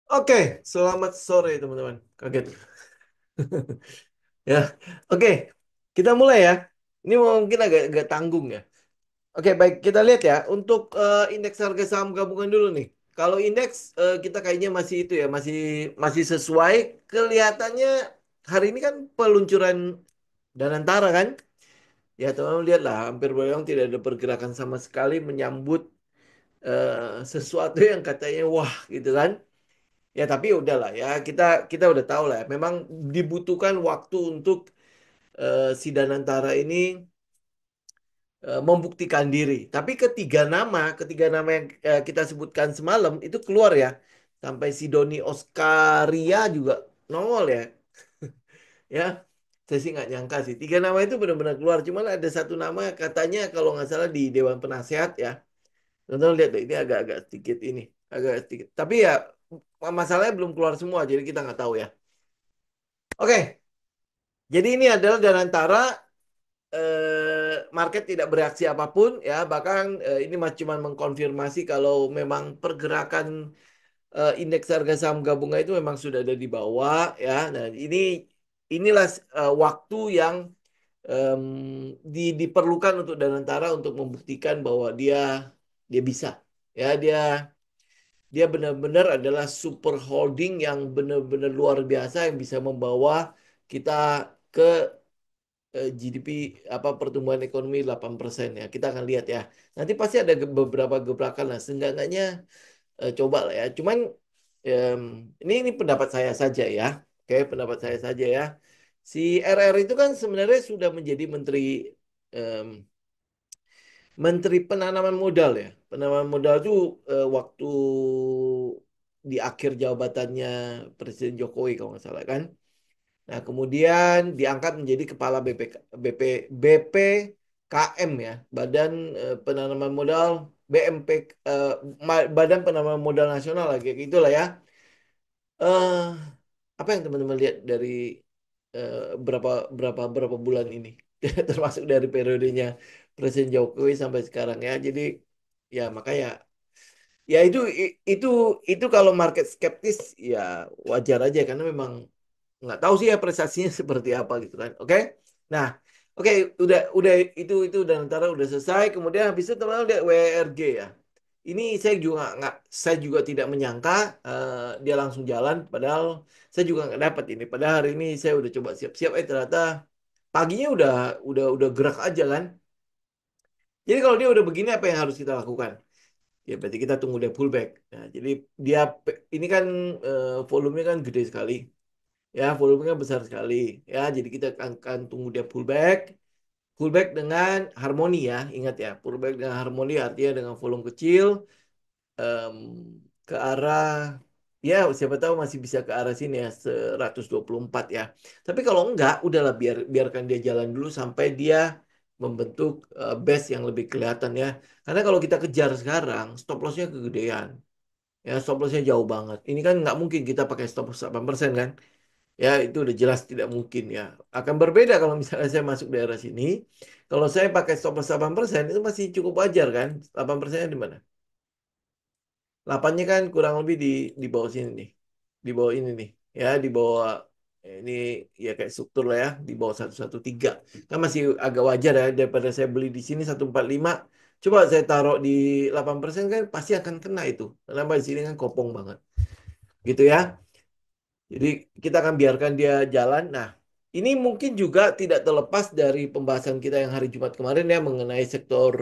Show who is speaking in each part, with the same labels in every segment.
Speaker 1: Oke, selamat sore teman-teman. Kaget. Ya, oke. Kita mulai ya. Ini mungkin agak tanggung ya. Oke, baik. Kita lihat ya. Untuk indeks harga saham gabungan dulu nih. Kalau indeks kita kayaknya masih itu ya, masih masih sesuai. Kelihatannya hari ini kan peluncuran Danantara kan. Ya, teman-teman lihat lah. Hampir boleh tidak ada pergerakan sama sekali menyambut sesuatu yang katanya wah gitu kan. Ya tapi udahlah ya kita kita udah tahu lah. Memang dibutuhkan waktu untuk si Danantara ini membuktikan diri. Tapi ketiga nama yang kita sebutkan semalam itu keluar ya. Sampai si Doni Oskaria juga nongol ya. Ya, saya sih nggak nyangka sih. Tiga nama itu benar-benar keluar. Cuman ada satu nama katanya kalau nggak salah di Dewan Penasehat ya. Tonton lihat deh, ini agak-agak sedikit ini, agak sedikit. Tapi ya masalahnya belum keluar semua, jadi kita nggak tahu ya. Oke, jadi ini adalah dan antara market tidak bereaksi apapun ya, bahkan ini cuma mengkonfirmasi kalau memang pergerakan indeks harga saham gabungan itu memang sudah ada di bawah ya. Nah, inilah waktu yang em, diperlukan untuk Danantara untuk membuktikan bahwa dia bisa. Ya, dia benar-benar adalah super holding yang benar-benar luar biasa yang bisa membawa kita ke GDP apa pertumbuhan ekonomi 8% ya. Kita akan lihat ya. Nanti pasti ada beberapa gebrakan lah. Seenggaknya coba lah ya. Cuman em, ini pendapat saya saja ya. Oke, pendapat saya saja ya. Si RR itu kan sebenarnya sudah menjadi em, menteri penanaman modal ya. Penanaman modal itu waktu di akhir jabatannya Presiden Jokowi kalau nggak salah kan. Nah, kemudian diangkat menjadi kepala BP, BPKM ya, Badan Penanaman Modal BMP Badan Penanaman Modal Nasional lagi kayak gitulah ya. Eh apa yang teman-teman lihat dari eh, berapa berapa bulan ini, termasuk dari periodenya Presiden Jokowi sampai sekarang ya. Jadi ya makanya ya itu kalau market skeptis ya wajar aja karena memang nggak tahu sih ya prestasinya seperti apa gitu kan. Oke. Nah, oke udah itu dan antara udah selesai. Kemudian habis itu teman-teman lihat WRG ya. Ini saya juga tidak menyangka dia langsung jalan padahal saya juga nggak dapat ini. Padahal hari ini saya udah coba siap-siap ternyata paginya udah gerak aja kan. Jadi kalau dia udah begini apa yang harus kita lakukan? Ya berarti kita tunggu dia pullback. Nah, jadi dia ini kan volumenya kan gede sekali. Ya, volumenya besar sekali. Ya, jadi kita akan tunggu dia pullback. Pullback dengan harmoni ya. Ingat ya, pullback dengan harmoni artinya dengan volume kecil em, ke arah ya siapa tahu masih bisa ke arah sini ya 124 ya. Tapi kalau enggak, udahlah biarkan dia jalan dulu sampai dia membentuk base yang lebih kelihatan ya. Karena kalau kita kejar sekarang, stop lossnya kegedean. Ya, stop lossnya jauh banget. Ini kan nggak mungkin kita pakai stop loss 8% kan. Ya, itu udah jelas tidak mungkin ya. Akan berbeda kalau misalnya saya masuk daerah sini. Kalau saya pakai stop loss 8% itu masih cukup wajar kan? 8%-nya di mana? 8-nya kan kurang lebih di bawah sini nih. Di bawah ini nih. Ya, di bawah ini ya kayak struktur lah ya, di bawah 113. Kan masih agak wajar ya daripada saya beli di sini 145. Coba saya taruh di 8% kan pasti akan kena itu. Karena di sini kan kopong banget. Gitu ya. Jadi kita akan biarkan dia jalan. Nah, ini mungkin juga tidak terlepas dari pembahasan kita yang hari Jumat kemarin ya mengenai sektor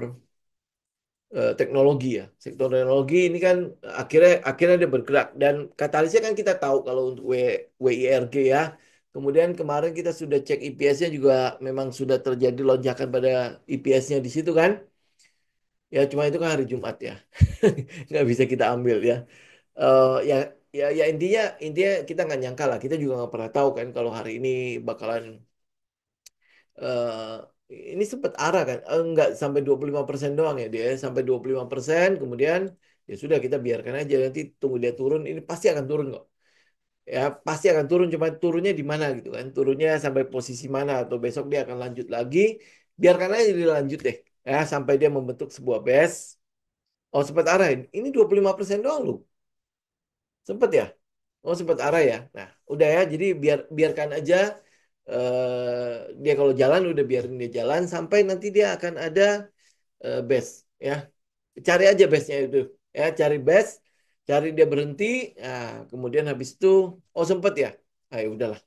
Speaker 1: teknologi ya. Sektor teknologi ini kan akhirnya dia bergerak dan katalisnya kan kita tahu kalau untuk WIRG ya. Kemudian kemarin kita sudah cek IPS-nya juga memang sudah terjadi lonjakan pada IPS-nya di situ kan. Ya cuma itu kan hari Jumat ya. Nggak bisa kita ambil ya. Ya ya intinya kita nggak nyangka lah. Kita juga nggak pernah tahu kan kalau hari ini bakalan eh ini sempat arah kan. Nggak sampai 25% doang ya dia. Sampai 25%. Kemudian ya sudah kita biarkan aja nanti tunggu dia turun. Ini pasti akan turun kok. Ya pasti akan turun. Cuma turunnya di mana gitu kan. Turunnya sampai posisi mana atau besok dia akan lanjut lagi. Biarkan aja dia lanjut deh. Ya sampai dia membentuk sebuah base. Oh sempat arahin. Ini 25% doang loh. Sempet ya? Oh sempat arah ya. Nah, udah ya. Jadi biarkan aja dia kalau jalan udah biarin dia jalan sampai nanti dia akan ada base ya. Cari aja base-nya itu. Ya, cari base, cari dia berhenti. Nah, kemudian habis itu oh sempat ya. Ayo udahlah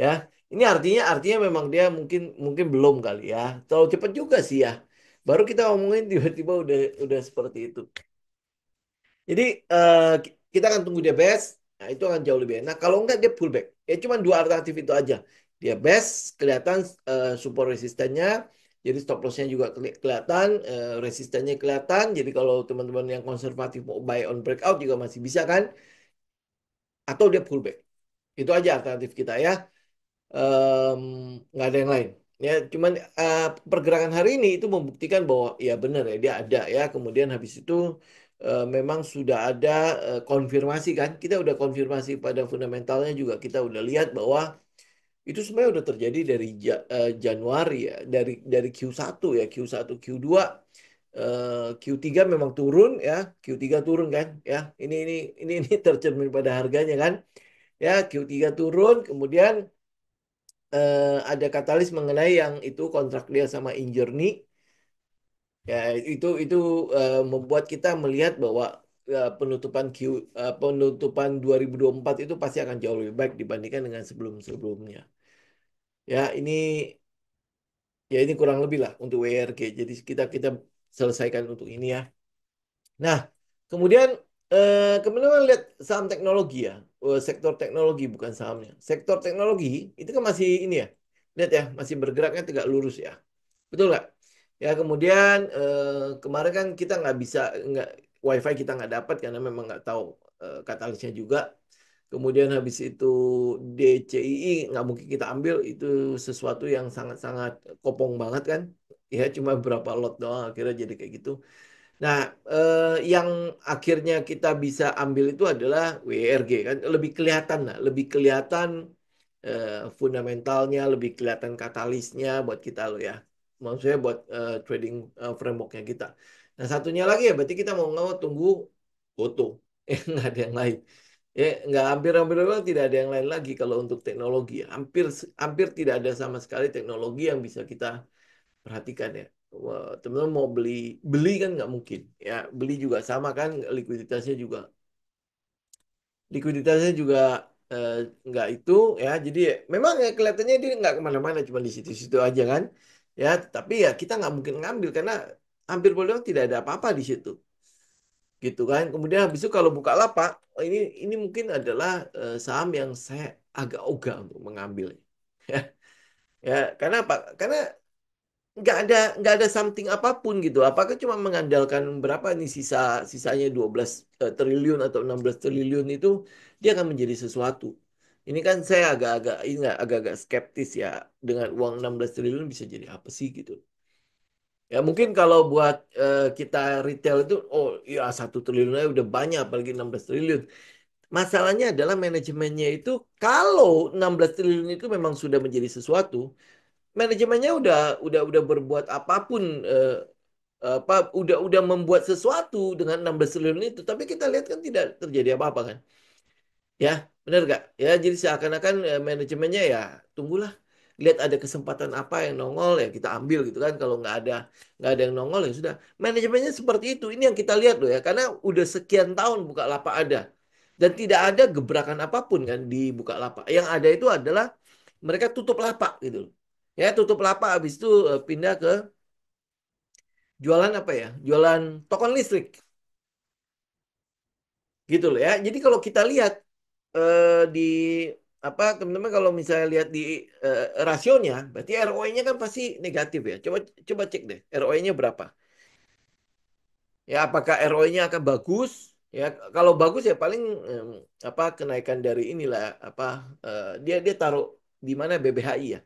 Speaker 1: ya. Ini artinya memang dia mungkin mungkin belum kali ya. Terlalu cepat juga sih ya. Baru kita ngomongin tiba-tiba udah seperti itu. Jadi kita akan tunggu dia best, nah itu akan jauh lebih enak. Kalau enggak dia pullback. Ya cuma dua alternatif itu aja. Dia best, kelihatan support resistannya, jadi stop lossnya juga kelihatan, resistannya kelihatan. Jadi kalau teman-teman yang konservatif mau buy on breakout juga masih bisa kan? Atau dia pullback. Itu aja alternatif kita ya. Em, nggak ada yang lain. Ya, cuman pergerakan hari ini itu membuktikan bahwa ya benar ya dia ada ya. Kemudian habis itu memang sudah ada konfirmasi kan. Kita udah konfirmasi pada fundamentalnya juga kita udah lihat bahwa itu sebenarnya udah terjadi dari Januari ya, dari Q1 ya, Q1, Q2, Q3 memang turun ya, Q3 turun kan ya. Ini tercermin pada harganya kan. Ya, Q3 turun, kemudian ada katalis mengenai yang itu kontrak dia sama Injourney ya itu membuat kita melihat bahwa penutupan 2024 itu pasti akan jauh lebih baik dibandingkan dengan sebelum-sebelumnya ya ini kurang lebih lah untuk WRG jadi kita selesaikan untuk ini ya. Nah, kemudian kemudian lihat saham teknologi ya. Sektor teknologi bukan sahamnya. Sektor teknologi itu kan masih ini ya. Lihat ya, masih bergeraknya tegak lurus ya. Betul nggak? Ya, kemudian kemarin kan kita nggak WiFi kita nggak dapat karena memang nggak tahu katalisnya juga. Kemudian habis itu DCII nggak mungkin kita ambil itu sesuatu yang sangat-sangat kopong banget kan. Ya, cuma berapa lot doang akhirnya jadi kayak gitu. Nah, yang akhirnya kita bisa ambil itu adalah WRG kan lebih kelihatan lah, lebih kelihatan fundamentalnya, lebih kelihatan katalisnya buat kita loh ya. Maksudnya buat trading frameworknya kita. Nah, satunya lagi ya berarti kita mau nggak mau tunggu foto. Nggak ada yang lain. Ya, nggak hampir-hampir memang tidak ada yang lain lagi kalau untuk teknologi. Hampir hampir tidak ada sama sekali teknologi yang bisa kita perhatikan ya. Wah, teman-teman mau beli kan nggak mungkin ya beli juga sama kan likuiditasnya juga likuiditasnya juga eh, nggak itu ya jadi memang ya kelihatannya dia nggak kemana-mana cuma di situ-situ aja kan ya tapi ya kita nggak mungkin ngambil karena hampir boleh bilang tidak ada apa-apa di situ gitu kan kemudian habis itu kalau buka lapak oh, ini mungkin adalah saham yang saya agak ogah untuk mengambil ya ya karena apa karena nggak ada something apapun gitu. Apakah cuma mengandalkan berapa nih sisanya 12 triliun atau 16 triliun itu dia akan menjadi sesuatu. Ini kan saya agak-agak ini agak-agak skeptis ya dengan uang 16 triliun bisa jadi apa sih gitu. Ya mungkin kalau buat kita retail itu oh ya 1 triliun aja udah banyak apalagi 16 triliun. Masalahnya adalah manajemennya itu kalau 16 triliun itu memang sudah menjadi sesuatu, manajemennya udah berbuat apapun apa udah membuat sesuatu dengan 16 triliun itu tapi kita lihat kan tidak terjadi apa-apa kan ya benar gak ya jadi seakan-akan manajemennya ya tunggulah lihat ada kesempatan apa yang nongol ya kita ambil gitu kan kalau nggak ada yang nongol ya sudah manajemennya seperti itu ini yang kita lihat loh ya karena udah sekian tahun Bukalapak ada dan tidak ada gebrakan apapun kan di Bukalapak yang ada itu adalah mereka tutup lapak gitu loh ya tutup lapak habis itu pindah ke jualan apa ya jualan token listrik gitu loh ya. Jadi kalau kita lihat di apa teman-teman kalau misalnya lihat di rasionya, berarti ROI-nya kan pasti negatif ya. Coba coba cek deh ROI-nya berapa. Ya apakah ROI-nya akan bagus? Ya kalau bagus ya paling apa kenaikan dari inilah apa dia dia taruh di mana BBHI ya.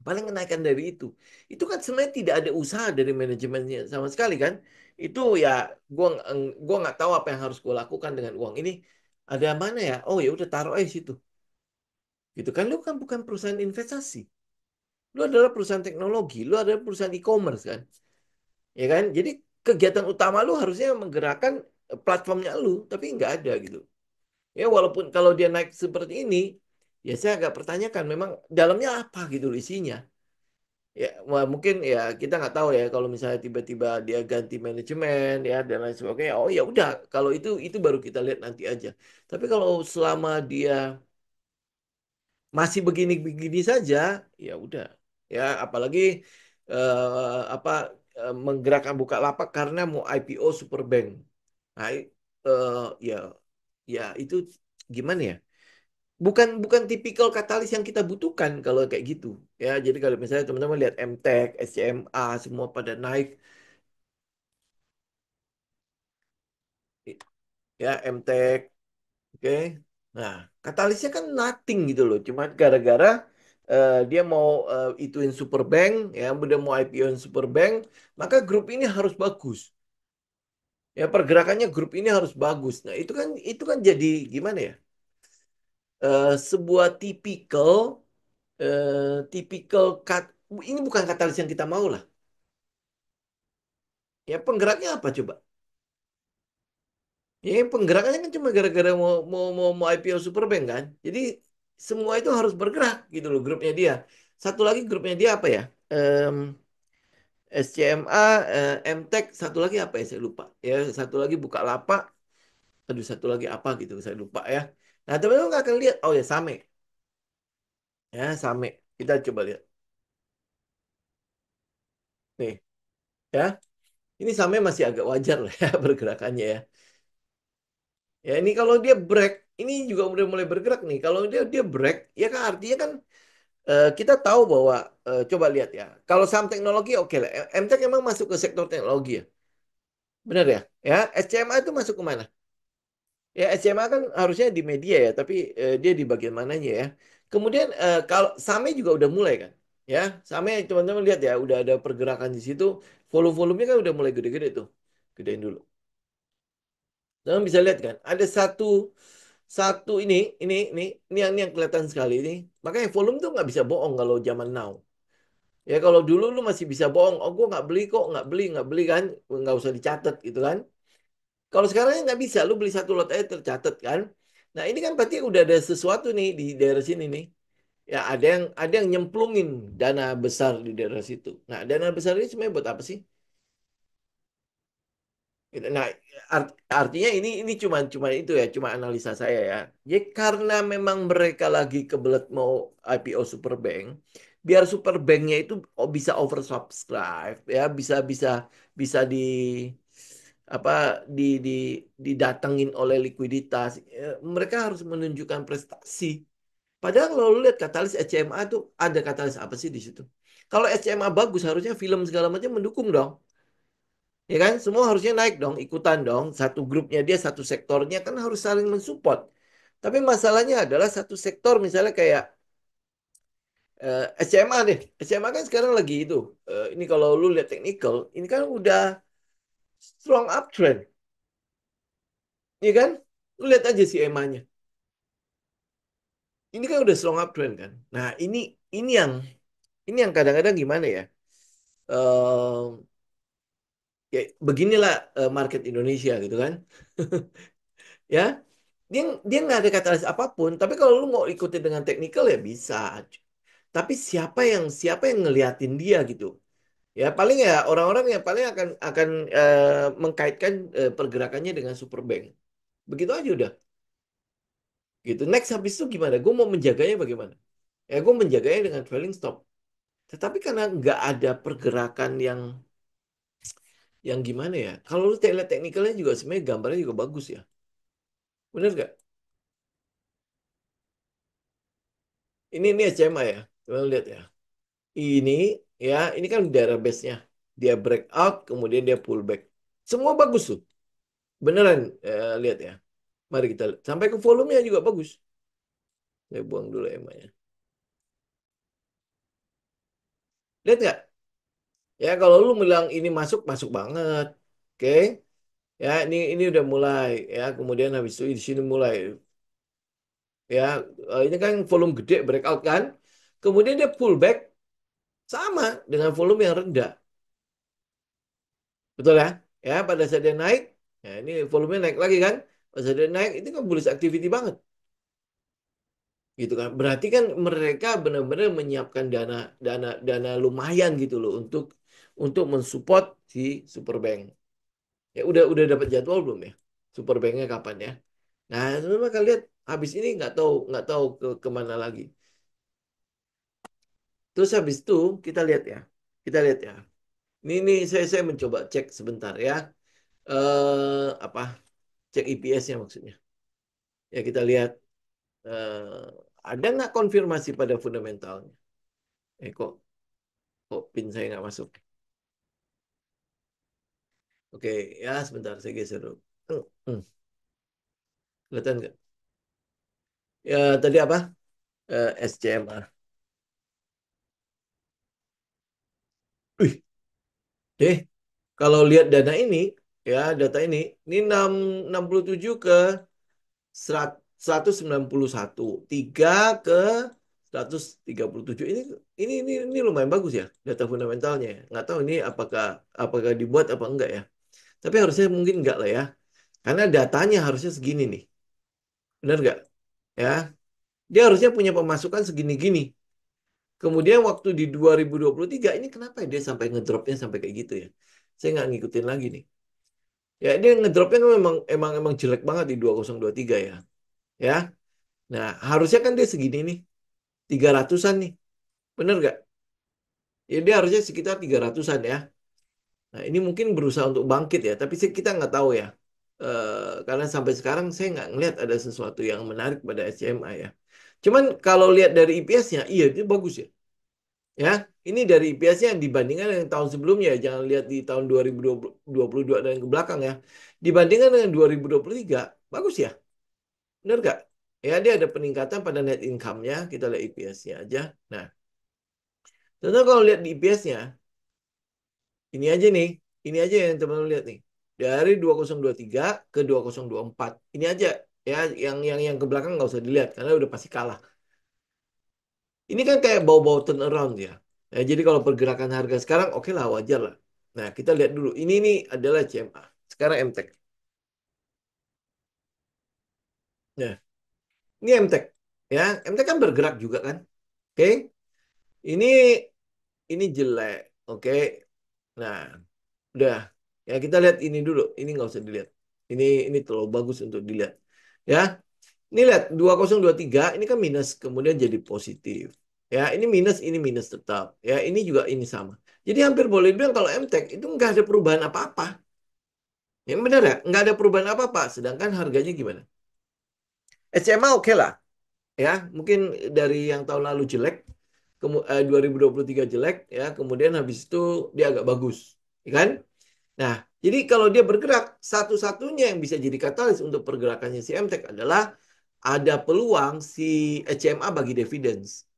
Speaker 1: Paling kenaikan dari itu. Itu kan sebenarnya tidak ada usaha dari manajemennya sama sekali kan. Itu ya gua nggak tahu apa yang harus gua lakukan dengan uang ini. Ada mana ya? Oh ya udah taruh aja situ. Gitu kan lu kan bukan perusahaan investasi. Lu adalah perusahaan teknologi, lu adalah perusahaan e-commerce kan. Ya kan? Jadi kegiatan utama lu harusnya menggerakkan platformnya lu, tapi nggak ada gitu. Ya walaupun kalau dia naik seperti ini, ya saya agak pertanyakan memang dalamnya apa gitu loh isinya. Ya, mungkin ya kita nggak tahu ya kalau misalnya tiba-tiba dia ganti manajemen ya dan lain sebagainya. Oh ya udah, kalau itu baru kita lihat nanti aja. Tapi kalau selama dia masih begini-begini saja, ya udah. Ya apalagi apa menggerakkan Bukalapak karena mau IPO Superbank. Nah, eh, ya ya itu gimana ya? Bukan bukan tipikal katalis yang kita butuhkan kalau kayak gitu. Ya, jadi kalau misalnya teman-teman lihat MTEK, SCMA semua pada naik ya MTEK, oke. Nah, katalisnya kan nothing gitu loh. Cuma gara-gara dia mau ituin Superbank, ya, udah mau IPO-in Superbank, maka grup ini harus bagus. Ya, pergerakannya grup ini harus bagus. Nah, itu kan jadi gimana ya? Sebuah tipikal ini bukan katalis yang kita mau lah. Ya, penggeraknya apa coba? Ya, penggeraknya kan cuma gara-gara mau IPO Superbank kan. Jadi semua itu harus bergerak gitu loh grupnya dia. Satu lagi grupnya dia apa ya? SCMA, MTEK, satu lagi apa ya saya lupa. Ya, satu lagi Bukalapak, aduh satu lagi apa gitu saya lupa ya. Nah, teman-teman nggak akan lihat, oh ya Same. Ya, Same. Kita coba lihat. Nih, ya. Ini Same masih agak wajar lah ya pergerakannya ya. Ya, ini kalau dia break, ini juga udah mulai bergerak nih. Kalau dia break, ya kan artinya kan kita tahu bahwa coba lihat ya. Kalau saham teknologi oke lah. MTEK emang masuk ke sektor teknologi ya. Benar ya? Ya, SCMA itu masuk ke mana? Ya, SCMA kan harusnya di media ya, tapi dia di bagian mananya ya. Kemudian kalau Same juga udah mulai kan. Ya, Same teman-teman lihat ya, udah ada pergerakan di situ. Volume-volumenya kan udah mulai gede-gede tuh. Gedein dulu. Teman bisa lihat kan, ada satu satu ini yang kelihatan sekali ini. Makanya volume tuh nggak bisa bohong kalau zaman now. Ya kalau dulu lu masih bisa bohong, oh gue nggak beli kok, nggak beli kan, nggak usah dicatat gitu kan. Kalau sekarang nggak bisa, lu beli satu lot aja tercatat kan. Nah ini kan berarti udah ada sesuatu nih di daerah sini nih. Ya ada yang nyemplungin dana besar di daerah situ. Nah dana besar ini sebenarnya buat apa sih? Gitu. Nah, artinya ini cuma itu ya, cuma analisa saya ya. Jadi karena memang mereka lagi kebelet mau IPO Superbank, biar Superbanknya itu bisa oversubscribe ya, bisa bisa bisa apa di didatengin oleh likuiditas. Mereka harus menunjukkan prestasi. Padahal kalau lu lihat katalis SCMA itu ada katalis apa sih di situ? Kalau SCMA bagus, harusnya film segala macam mendukung dong. Ya kan? Semua harusnya naik dong, ikutan dong. Satu grupnya dia, satu sektornya kan harus saling mensupport. Tapi masalahnya adalah satu sektor misalnya kayak SMA deh. SMA kan sekarang lagi itu. Ini kalau lu lihat technical, ini kan udah strong uptrend. Iya kan? Lu lihat aja si EMA-nya. Ini kan udah strong uptrend kan. Nah, ini yang ini yang kadang-kadang gimana ya? Eh ya beginilah market Indonesia gitu kan. Ya, dia nggak ada katalis apapun. Tapi kalau lu mau ikutin dengan teknikal ya bisa. Tapi siapa yang ngeliatin dia gitu. Ya paling ya orang-orang yang paling akan mengkaitkan pergerakannya dengan Superbank. Begitu aja udah. Gitu. Next habis itu gimana? Gue mau menjaganya bagaimana? Ya gue menjaganya dengan trailing stop. Tetapi karena nggak ada pergerakan yang gimana ya? Kalau lu lihat teknikalnya juga sebenarnya gambarnya juga bagus ya. Bener nggak? Ini SMA ya. Coba lihat ya. Ini ini kan daerah base-nya. Dia breakout, kemudian dia pullback. Semua bagus tuh. Beneran, lihat ya. Mari kita lihat. Sampai ke volumenya juga bagus. Saya buang dulu emanya. Lihat nggak? Ya kalau lu bilang ini masuk, masuk banget. Oke. Ya ini udah mulai. Ya kemudian habis itu di sini mulai. Ya ini kan volume gede breakout kan. Kemudian dia pullback sama dengan volume yang rendah. Betul ya? Ya pada saat dia naik. Ya, ini volume naik lagi kan? Pas ada naik itu kan bullish activity banget. Gitu kan. Berarti kan mereka benar-benar menyiapkan dana dana lumayan gitu loh untuk mensupport si Superbank. Ya udah dapat jadwal belum ya? Superbanknya kapan ya? Nah, teman-teman kalian lihat habis ini nggak tahu kemana lagi. Terus habis itu kita lihat ya. Kita lihat ya. Ini saya mencoba cek sebentar ya. Apa? Cek EPS-nya maksudnya. Ya kita lihat ada nggak konfirmasi pada fundamentalnya? Kok pin saya nggak masuk? Oke, ya sebentar saya geser dulu. Hmm, hmm, Kelihatan nggak? Ya tadi apa? SCMA. Wih, deh. Kalau lihat dana ini, ya data ini 667 ke 191, 3 ke 137. Ini lumayan bagus ya data fundamentalnya. Nggak tahu ini apakah dibuat apa enggak ya. Tapi harusnya mungkin enggak lah ya. Karena datanya harusnya segini nih. Benar nggak? Ya. Dia harusnya punya pemasukan segini-gini. Kemudian waktu di 2023 ini kenapa dia sampai ngedropnya sampai kayak gitu ya? Saya nggak ngikutin lagi nih. Ya dia ngedropnya kan emang jelek banget di 2023 ya. Ya. Nah, harusnya kan dia segini nih, 300-an nih. Bener nggak? Ya dia harusnya sekitar 300-an ya. Nah, ini mungkin berusaha untuk bangkit ya, tapi kita nggak tahu ya. Karena sampai sekarang saya nggak ngelihat ada sesuatu yang menarik pada SCMA ya. Cuman kalau lihat dari IPS-nya, iya itu bagus ya. Ya, ini dari IPS-nya dibandingkan dengan tahun sebelumnya. Jangan lihat di tahun 2022 dan ke belakang ya. Dibandingkan dengan 2023, bagus ya. Benar nggak? Ya, dia ada peningkatan pada net income-nya. Kita lihat IPS-nya aja. Nah, tentu kalau lihat di IPS-nya, ini aja nih. Ini aja yang teman-teman lihat nih. Dari 2023 ke 2024. Ini aja. Ya, yang ke belakang nggak usah dilihat. Karena udah pasti kalah. Ini kan kayak bau-bau turnaround ya. Ya, jadi kalau pergerakan harga sekarang, oke lah, wajar lah. Nah, kita lihat dulu. Ini adalah CMA. Sekarang MTEK. Nah, ini MTEK. Ya, MTEK kan bergerak juga kan. Oke. Ini jelek. Oke. Nah, udah. Ya, kita lihat ini dulu. Ini nggak usah dilihat. Ini terlalu bagus untuk dilihat. Ya, ini lihat 2023 ini kan minus kemudian jadi positif. Ya, ini minus tetap. Ya, ini juga ini sama. Jadi hampir boleh bilang kalau MTEK itu nggak ada perubahan apa-apa. Yang benar ya, nggak ada perubahan apa-apa. Sedangkan harganya gimana? SMA oke lah. Ya, mungkin dari yang tahun lalu jelek, 2023 jelek, ya, kemudian habis itu dia agak bagus. Ya kan? Nah, jadi kalau dia bergerak, satu-satunya yang bisa jadi katalis untuk pergerakannya si MTEK adalah ada peluang si HMA bagi dividends.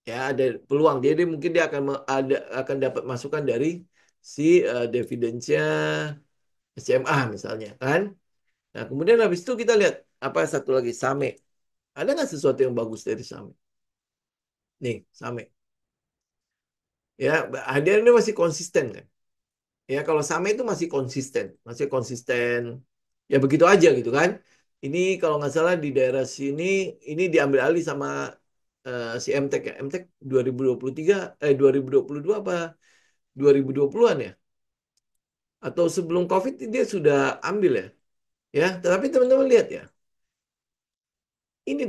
Speaker 1: Ya, ada peluang. Dia mungkin dia akan dapat masukan dari si dividends-nya HMA misalnya, kan? Nah, kemudian habis itu kita lihat apa satu lagi Same. Ada nggak sesuatu yang bagus dari Same? Nih, Same. Ya, dia ini masih konsisten kan? Ya, kalau Same itu masih konsisten. Ya begitu aja gitu kan. Ini kalau nggak salah di daerah sini ini diambil alih sama si MTEK ya. MTEK 2023 2022 apa 2020-an ya? Atau sebelum COVID dia sudah ambil ya. Ya, tetapi teman-teman lihat ya. Ini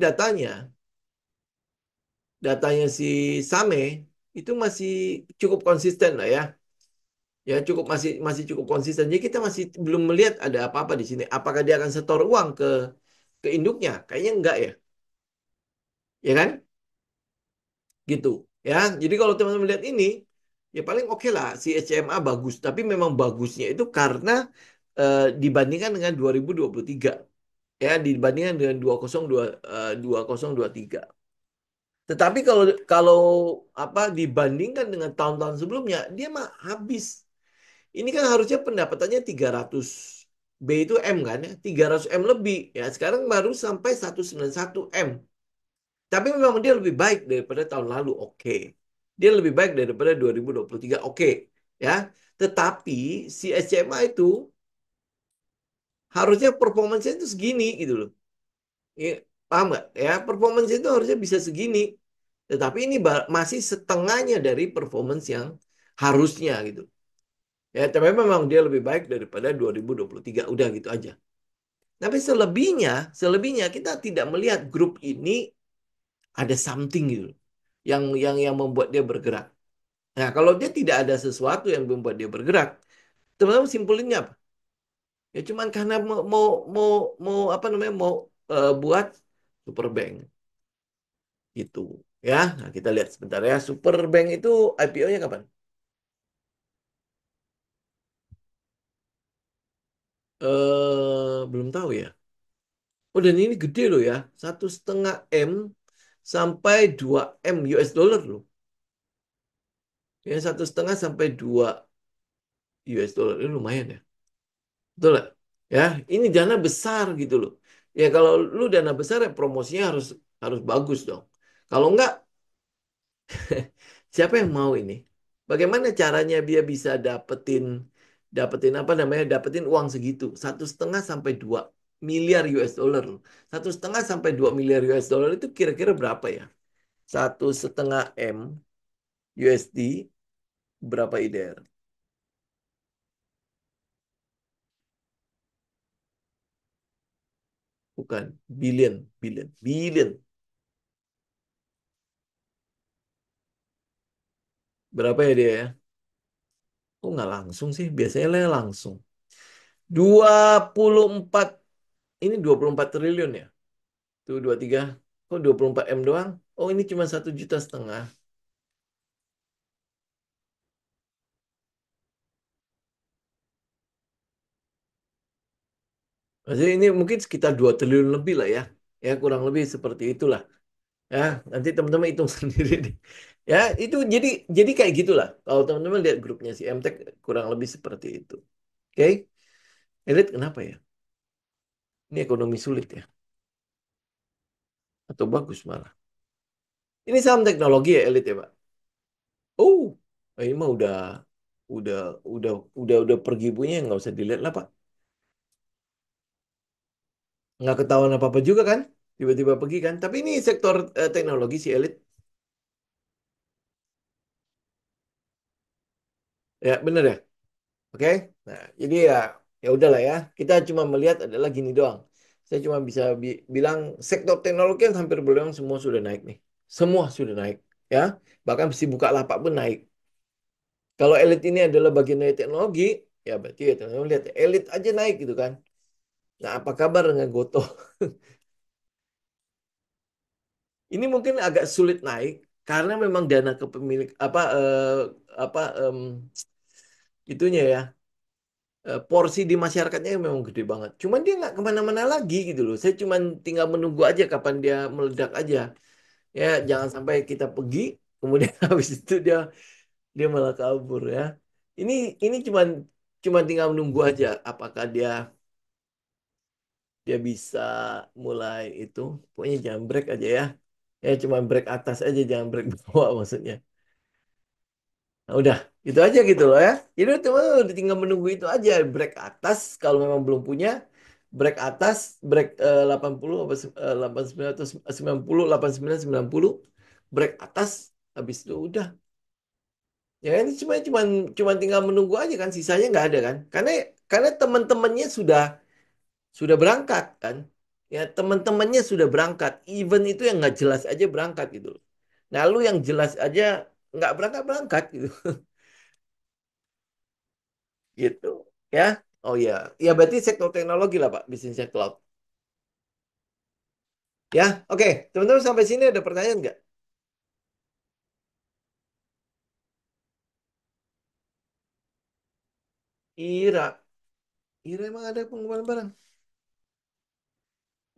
Speaker 1: datanya si Same itu masih cukup konsisten lah ya. Ya cukup masih masih cukup konsisten. Jadi kita masih belum melihat ada apa-apa di sini. Apakah dia akan setor uang ke induknya? Kayaknya enggak ya. Ya kan? Gitu. Ya. Jadi kalau teman-teman lihat ini, ya paling oke lah si HMA bagus. Tapi memang bagusnya itu karena dibandingkan dengan 2023. Ya, dibandingkan dengan 2023. Tetapi kalau kalau apa dibandingkan dengan tahun-tahun sebelumnya, dia mah habis. Ini kan harusnya pendapatannya 300 B itu M kan ya, 300 M lebih. Ya, sekarang baru sampai 191 M. Tapi memang dia lebih baik daripada tahun lalu, oke. Dia lebih baik daripada 2023, oke. Ya. Tetapi si SCMA itu harusnya performance itu segini gitu loh. Iya, paham nggak? Ya, performance itu harusnya bisa segini. Tetapi ini masih setengahnya dari performance yang harusnya gitu. Ya, tapi memang dia lebih baik daripada 2023. Udah gitu aja. Tapi selebihnya kita tidak melihat grup ini ada something gitu yang membuat dia bergerak. Nah, kalau dia tidak ada sesuatu yang membuat dia bergerak, teman-teman simpulinnya apa? Ya cuman karena mau mau apa namanya mau buat super bank gitu. Ya, nah, kita lihat sebentar ya. Super bank itu IPO-nya kapan? Belum tahu ya. Oh, dan ini gede loh ya. 1,5 M sampai 2 M US dollar loh. Ya, 1,5 sampai 2 US dollar ini lumayan ya. Betul nggak? Ya, ini dana besar gitu loh. Ya kalau lu dana besar ya promosinya harus harus bagus dong. Kalau enggak, siapa yang mau ini? Bagaimana caranya dia bisa dapetin dapetin apa namanya dapetin uang segitu 1,5 sampai 2 miliar US dollar loh. 1,5 sampai 2 miliar US dollar itu kira-kira berapa ya? 1,5 M USD berapa IDR? Bukan billion, billion, billion. Berapa ya dia ya? Oh nggak langsung sih, biasanya lah langsung. 24 ini 24 triliun ya? Tuh 23. Kok 24 M doang? Oh ini cuma 1,5 juta. Maksudnya ini mungkin sekitar 2 triliun lebih lah ya. Ya kurang lebih seperti itulah. Ya, nanti teman-teman hitung sendiri deh. Ya, itu jadi kayak gitulah. Kalau teman-teman lihat grupnya si MTech kurang lebih seperti itu. Oke? Elit kenapa ya? Ini ekonomi sulit ya atau bagus malah. Ini saham teknologi ya elit ya, Pak. Oh, ini mah udah udah udah pergi punya nggak usah dilihat lah, Pak. Nggak ketahuan apa-apa juga kan? Tiba-tiba pergi kan? Tapi ini sektor teknologi si elit. Ya, bener ya? Oke, nah jadi ya udahlah ya. Kita cuma melihat adalah gini doang. Saya cuma bisa bilang sektor teknologi kan hampir bilang semua sudah naik nih. Semua sudah naik, ya. Bahkan si lapak pun naik. Kalau elit ini adalah bagian dari teknologi, ya berarti ya teman-teman lihat elit aja naik gitu kan. Nah, apa kabar dengan Goto? Ini mungkin agak sulit naik karena memang dana kepemilik apa itunya ya porsi di masyarakatnya memang gede banget. Cuman dia nggak kemana-mana lagi gitu loh. Saya cuman tinggal menunggu aja kapan dia meledak aja. Ya, jangan sampai kita pergi, kemudian habis itu dia dia malah kabur ya. Ini ini cuman cuman tinggal menunggu aja apakah dia bisa mulai itu. Pokoknya jangan break aja ya. Ya cuman break atas aja, jangan break bawah maksudnya. Nah, udah, itu aja gitu loh ya. Jadi teman udah tinggal menunggu itu aja. Break atas kalau memang belum punya. Break atas, break 80, apa, 89 atau 90, 89, 90. Break atas, habis itu udah. Ya ini cuma tinggal menunggu aja kan. Sisanya nggak ada kan. Karena teman-temannya sudah berangkat kan. Ya teman-temannya sudah berangkat. Event itu yang nggak jelas aja berangkat gitu loh. Nah lu yang jelas aja nggak berangkat-berangkat gitu. Gitu ya. Oh ya, ya berarti sektor teknologi lah Pak, bisnisnya cloud. Ya, oke. Teman-teman sampai sini ada pertanyaan nggak? Ira, Ira emang ada pengumuman barang.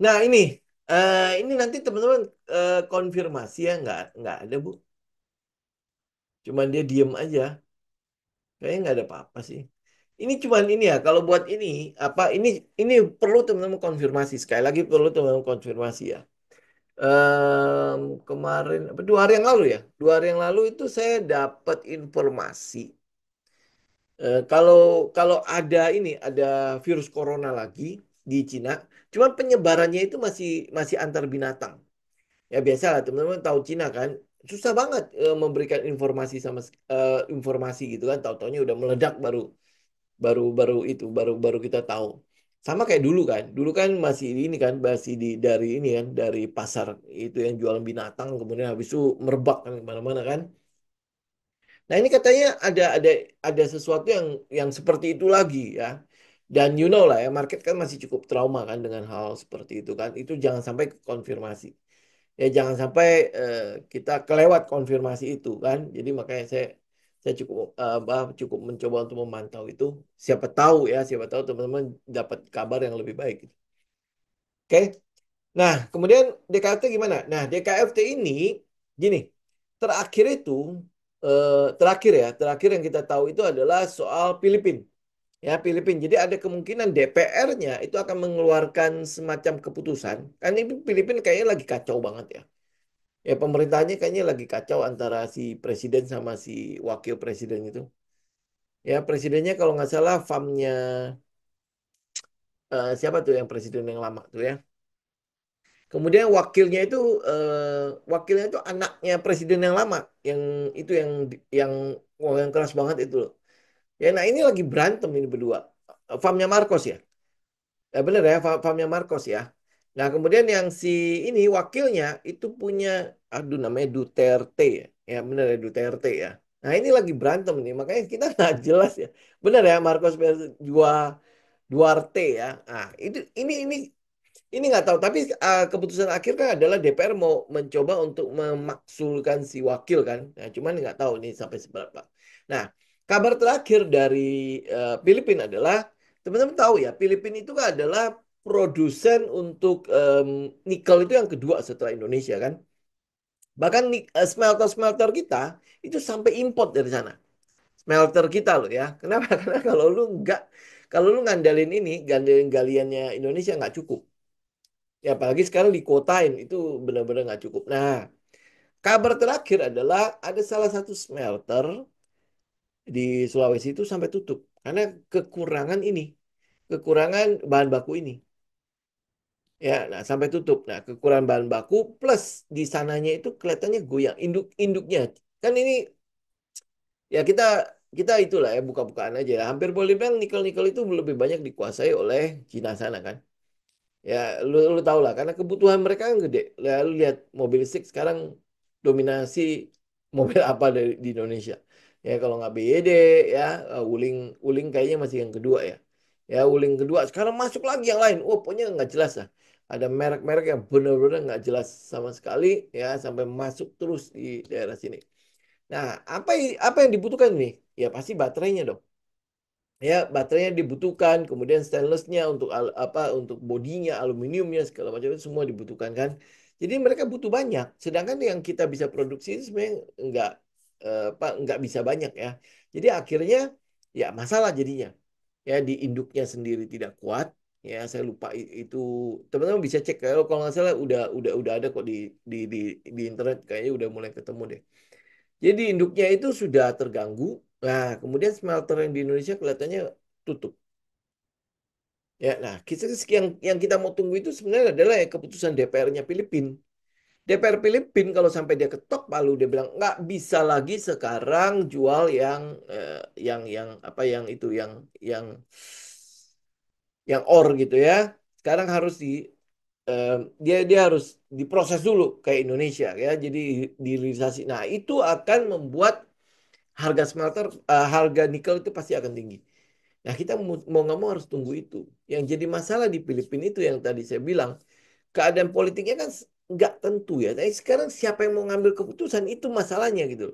Speaker 1: Nah ini nanti teman-teman konfirmasi ya nggak ada Bu. Cuman dia diem aja. Kayaknya nggak ada apa-apa sih. Ini cuman ini ya. Kalau buat ini apa ini perlu teman-teman konfirmasi sekali lagi perlu teman-teman konfirmasi ya. Kemarin apa 2 hari yang lalu ya 2 hari yang lalu itu saya dapat informasi kalau kalau ada virus corona lagi di Cina. Cuman penyebarannya itu masih masih antar binatang. Ya biasa lah teman-teman tahu Cina kan susah banget memberikan informasi informasi gitu kan. Tahu-taunya udah meledak baru baru baru itu baru baru kita tahu. Sama kayak dulu kan. Dulu kan masih ini kan masih dari ini kan dari pasar itu yang jualan binatang kemudian habis itu merebak kan kemana-mana kan. Nah, ini katanya ada sesuatu yang seperti itu lagi ya. Dan you know lah ya, market kan masih cukup trauma kan dengan hal seperti itu kan. Itu jangan sampai konfirmasi. Ya jangan sampai kita kelewat konfirmasi itu kan. Jadi makanya saya cukup mencoba untuk memantau itu. Siapa tahu teman-teman dapat kabar yang lebih baik. Oke. Nah, kemudian DKFT gimana? Nah, DKFT ini gini, terakhir itu terakhir yang kita tahu itu adalah soal Filipina. Ya, Filipina. Jadi ada kemungkinan DPR-nya itu akan mengeluarkan semacam keputusan. Kan ini Filipina kayaknya lagi kacau banget ya. Ya, pemerintahnya kayaknya lagi kacau antara si presiden sama si wakil presiden itu. Ya, presidennya kalau nggak salah farmnya siapa tuh yang presiden yang lama tuh ya. Kemudian wakilnya itu anaknya presiden yang lama, yang itu yang wah, yang keras banget itu loh. Ya, nah ini lagi berantem ini berdua. Farmnya Marcos ya. Ya bener ya, farmnya Marcos ya. Nah, kemudian yang si ini wakilnya itu punya aduh namanya Duterte ya. Ya bener ya Duterte ya. Nah, ini lagi berantem nih, makanya kita nggak jelas ya. Bener ya Marcos versus Duarte ya. Nah, ini nggak tahu, tapi keputusan akhir kan adalah DPR mau mencoba untuk memaksulkan si wakil kan. Nah, cuman nggak tahu nih sampai seberapa. Nah, kabar terakhir dari Filipina adalah teman-teman tahu ya, Filipina itu kan adalah produsen untuk nikel itu yang kedua setelah Indonesia kan. Bahkan smelter-smelter kita itu sampai import dari sana. Smelter kita loh ya. Kenapa? Karena kalau lu ngandalin ini, ngandalin galiannya Indonesia nggak cukup. Ya, apalagi sekarang dikotain itu benar-benar nggak cukup. Nah, kabar terakhir adalah ada salah satu smelter di Sulawesi itu sampai tutup karena kekurangan ini, kekurangan bahan baku ini. Ya, nah sampai tutup. Nah, kekurangan bahan baku plus di sananya itu kelihatannya goyang induknya. Kan ini ya kita itulah ya buka-bukaan aja ya. Hampir boleh bilang nikel-nikel itu lebih banyak dikuasai oleh Cina sana kan. Ya, lu tahu lah, karena kebutuhan mereka kan gede. Lalu lihat mobil listrik sekarang dominasi mobil apa di Indonesia. Ya, kalau nggak BYD, ya, Wuling, Wuling kayaknya masih yang kedua ya. Ya, Wuling kedua. Sekarang masuk lagi yang lain. Oh, pokoknya nggak jelas lah. Ada merek-merek yang benar-benar nggak jelas sama sekali, ya, sampai masuk terus di daerah sini. Nah, apa yang dibutuhkan nih? Ya, pasti baterainya dong. Ya baterainya dibutuhkan kemudian stainlessnya untuk untuk bodinya aluminiumnya segala macam itu semua dibutuhkan kan jadi mereka butuh banyak sedangkan yang kita bisa produksi itu sebenarnya nggak nggak bisa banyak ya jadi akhirnya ya masalah jadinya ya di induknya sendiri tidak kuat ya saya lupa itu teman-teman bisa cek kalau nggak salah udah ada kok di internet kayaknya udah mulai ketemu deh jadi induknya itu sudah terganggu. Nah, kemudian smelter yang di Indonesia kelihatannya tutup. Ya, nah, yang kita mau tunggu itu sebenarnya adalah ya keputusan DPR-nya Filipina. DPR Filipina kalau sampai dia ketok palu dia bilang nggak bisa lagi sekarang jual yang apa yang ore gitu ya. Sekarang harus eh, dia harus diproses dulu kayak Indonesia ya. Jadi dihilirisasi. Nah, itu akan membuat harga nikel itu pasti akan tinggi. Nah, kita mau nggak mau harus tunggu itu. Yang jadi masalah di Filipina itu yang tadi saya bilang, keadaan politiknya kan nggak tentu ya. Tapi sekarang siapa yang mau ngambil keputusan itu masalahnya gitu.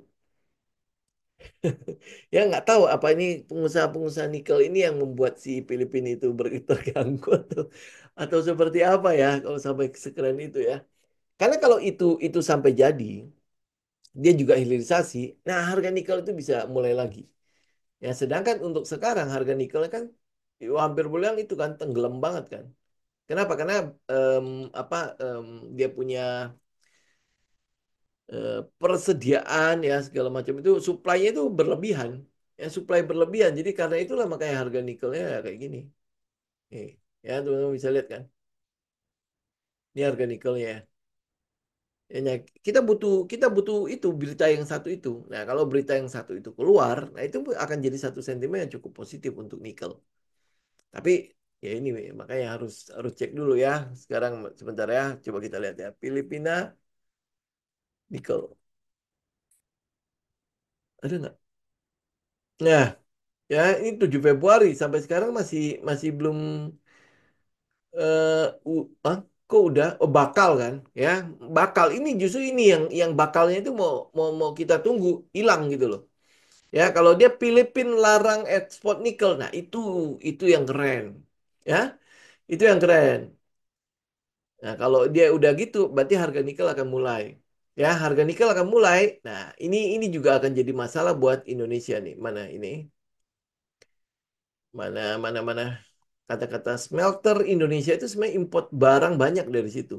Speaker 1: Ya nggak tahu apa ini pengusaha-pengusaha nikel ini yang membuat si Filipina itu terganggu atau seperti apa ya kalau sampai sekeren itu ya. Karena kalau itu sampai jadi, dia juga hilirisasi, nah harga nikel itu bisa mulai lagi. Ya, sedangkan untuk sekarang harga nikelnya kan hampir bulan itu kan tenggelam banget kan. Kenapa? Karena em, apa dia punya persediaan ya segala macam itu supply-nya itu berlebihan. Ya, supply berlebihan. Jadi karena itulah makanya harga nikelnya kayak gini. Nih. Ya, teman-teman bisa lihat kan. Ini harga nikelnya. Ya, nah, kita butuh itu berita yang satu itu. Nah, kalau berita yang satu itu keluar, nah itu akan jadi satu sentimen yang cukup positif untuk nikel. Tapi ya ini makanya harus harus cek dulu ya. Sekarang sebentar ya, coba kita lihat ya. Filipina nikel. Ada nggak? Nah, ya ini 7 Februari sampai sekarang masih masih belum kok udah bakal kan ya bakal ini justru ini yang bakalnya itu mau mau kita tunggu hilang gitu loh ya kalau dia Filipin larang ekspor nikel nah itu yang keren ya itu yang keren nah kalau dia udah gitu berarti harga nikel akan mulai ya harga nikel akan mulai nah ini juga akan jadi masalah buat Indonesia nih mana ini mana kata-kata smelter Indonesia itu sebenarnya import barang banyak dari situ.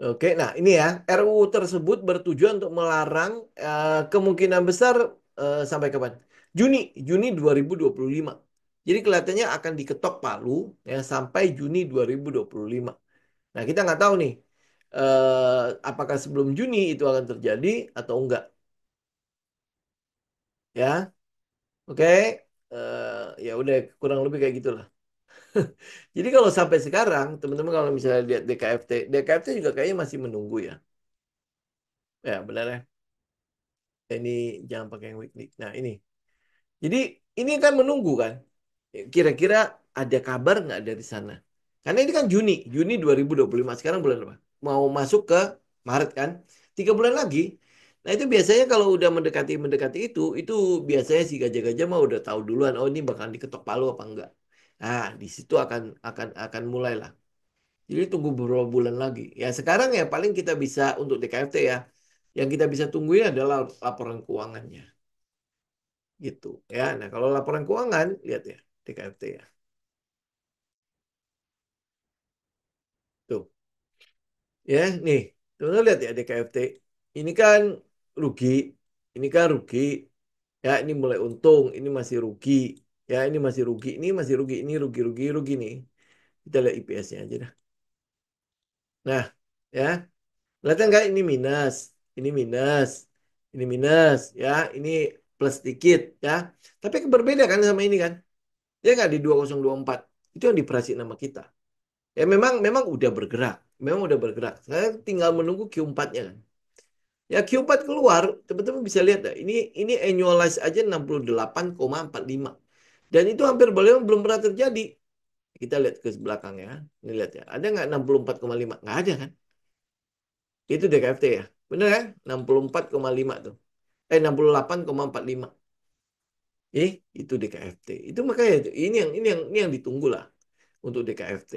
Speaker 1: Oke, nah ini ya, RUU tersebut bertujuan untuk melarang kemungkinan besar sampai kapan? Juni 2025. Jadi kelihatannya akan diketok palu ya sampai Juni 2025. Nah, kita nggak tahu nih apakah sebelum Juni itu akan terjadi atau enggak ya. Oke, ya udah kurang lebih kayak gitulah. Jadi kalau sampai sekarang, teman-teman kalau misalnya lihat DKFT juga kayaknya masih menunggu ya. Ya, benar ya. Ini jangan pakai yang weekly. Nah, ini. Jadi ini kan menunggu kan. Kira-kira ada kabar nggak dari sana? Karena ini kan Juni 2025. Sekarang bulan apa? Mau masuk ke Maret kan? 3 bulan lagi. Nah itu biasanya kalau udah mendekati itu biasanya si gajah-gajah mah udah tahu duluan. Oh ini bakal diketok palu apa enggak. Nah di situ akan mulailah. Jadi tunggu beberapa bulan lagi. Ya sekarang ya paling kita bisa untuk DKFT ya. Yang kita bisa tungguin adalah laporan keuangannya. Gitu ya. Nah, kalau laporan keuangan lihat ya DKFT ya. Tuh. Ya, nih. Teman-teman lihat ya DKFT. Ini kan rugi, ini kan rugi. Ya, ini mulai untung, ini masih rugi. Ya, ini masih rugi, ini masih rugi, ini rugi nih. Kita lihat IPS-nya aja dah. Nah, ya. Kelihatan nggak ini minus, ini minus, ini minus, ya, ini plus dikit, ya. Tapi berbeda kan sama ini kan? Dia nggak di 2024. Itu yang diperhatiin sama kita. Ya memang udah bergerak. Memang udah bergerak. Saya tinggal menunggu Q4-nya kan. Ya Q4 keluar, teman-teman bisa lihat dah. Ini annualize aja 68,45. Dan itu hampir belum pernah terjadi. Kita lihat ke belakang ya. Ini lihat ya. Ada nggak 64,5? Nggak ada kan? Itu DKFT ya. Bener kan? 64,5 tuh. 68,45. Itu DKFT. Itu makanya ini yang ditunggu lah untuk DKFT.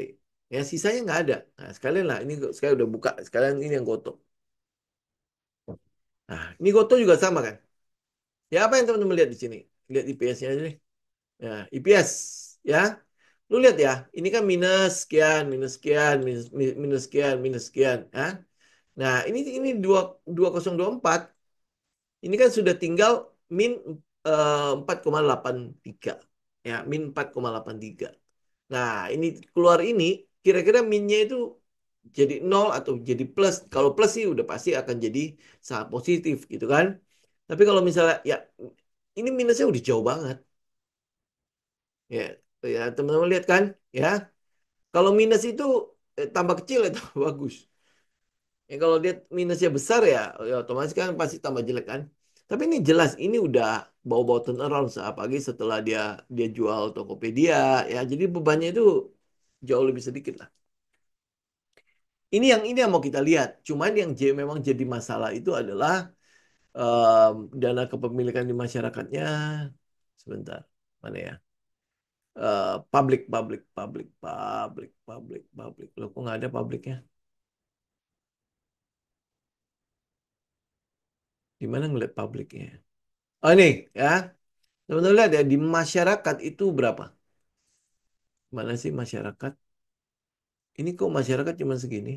Speaker 1: Ya sisanya nggak ada. Nah, sekalian lah ini saya udah buka. Sekalian ini yang Goto. Nah, ini Goto juga sama kan? Ya apa yang teman-teman lihat di sini? Lihat IPS-nya aja nih. Nah, IPS ya. Lu lihat ya, ini kan minus sekian, minus sekian, minus sekian, minus sekian, ya. Nah, ini 2024 ini kan sudah tinggal min 4,83. Ya, min 4,83. Nah, ini keluar ini kira-kira minnya itu jadi nol atau jadi plus. Kalau plus sih udah pasti akan jadi sangat positif gitu kan. Tapi kalau misalnya ya ini minusnya udah jauh banget. Ya, ya teman-teman lihat kan, ya. Kalau minus itu tambah kecil ya tambah bagus. Ya kalau dia minusnya besar ya, ya otomatis kan pasti tambah jelek kan. Tapi ini jelas ini udah bau-bau turnaround apalagi setelah dia dia jual Tokopedia ya. Jadi bebannya itu jauh lebih sedikit lah. Ini yang mau kita lihat. Cuman yang memang jadi masalah itu adalah dana kepemilikan di masyarakatnya. Sebentar, mana ya? Publik. Loh, kok nggak ada publiknya? Di mana ngeliat publiknya? Oh ini ya, teman-teman lihat ya di masyarakat itu berapa? Mana sih masyarakat? Ini kok masyarakat cuma segini?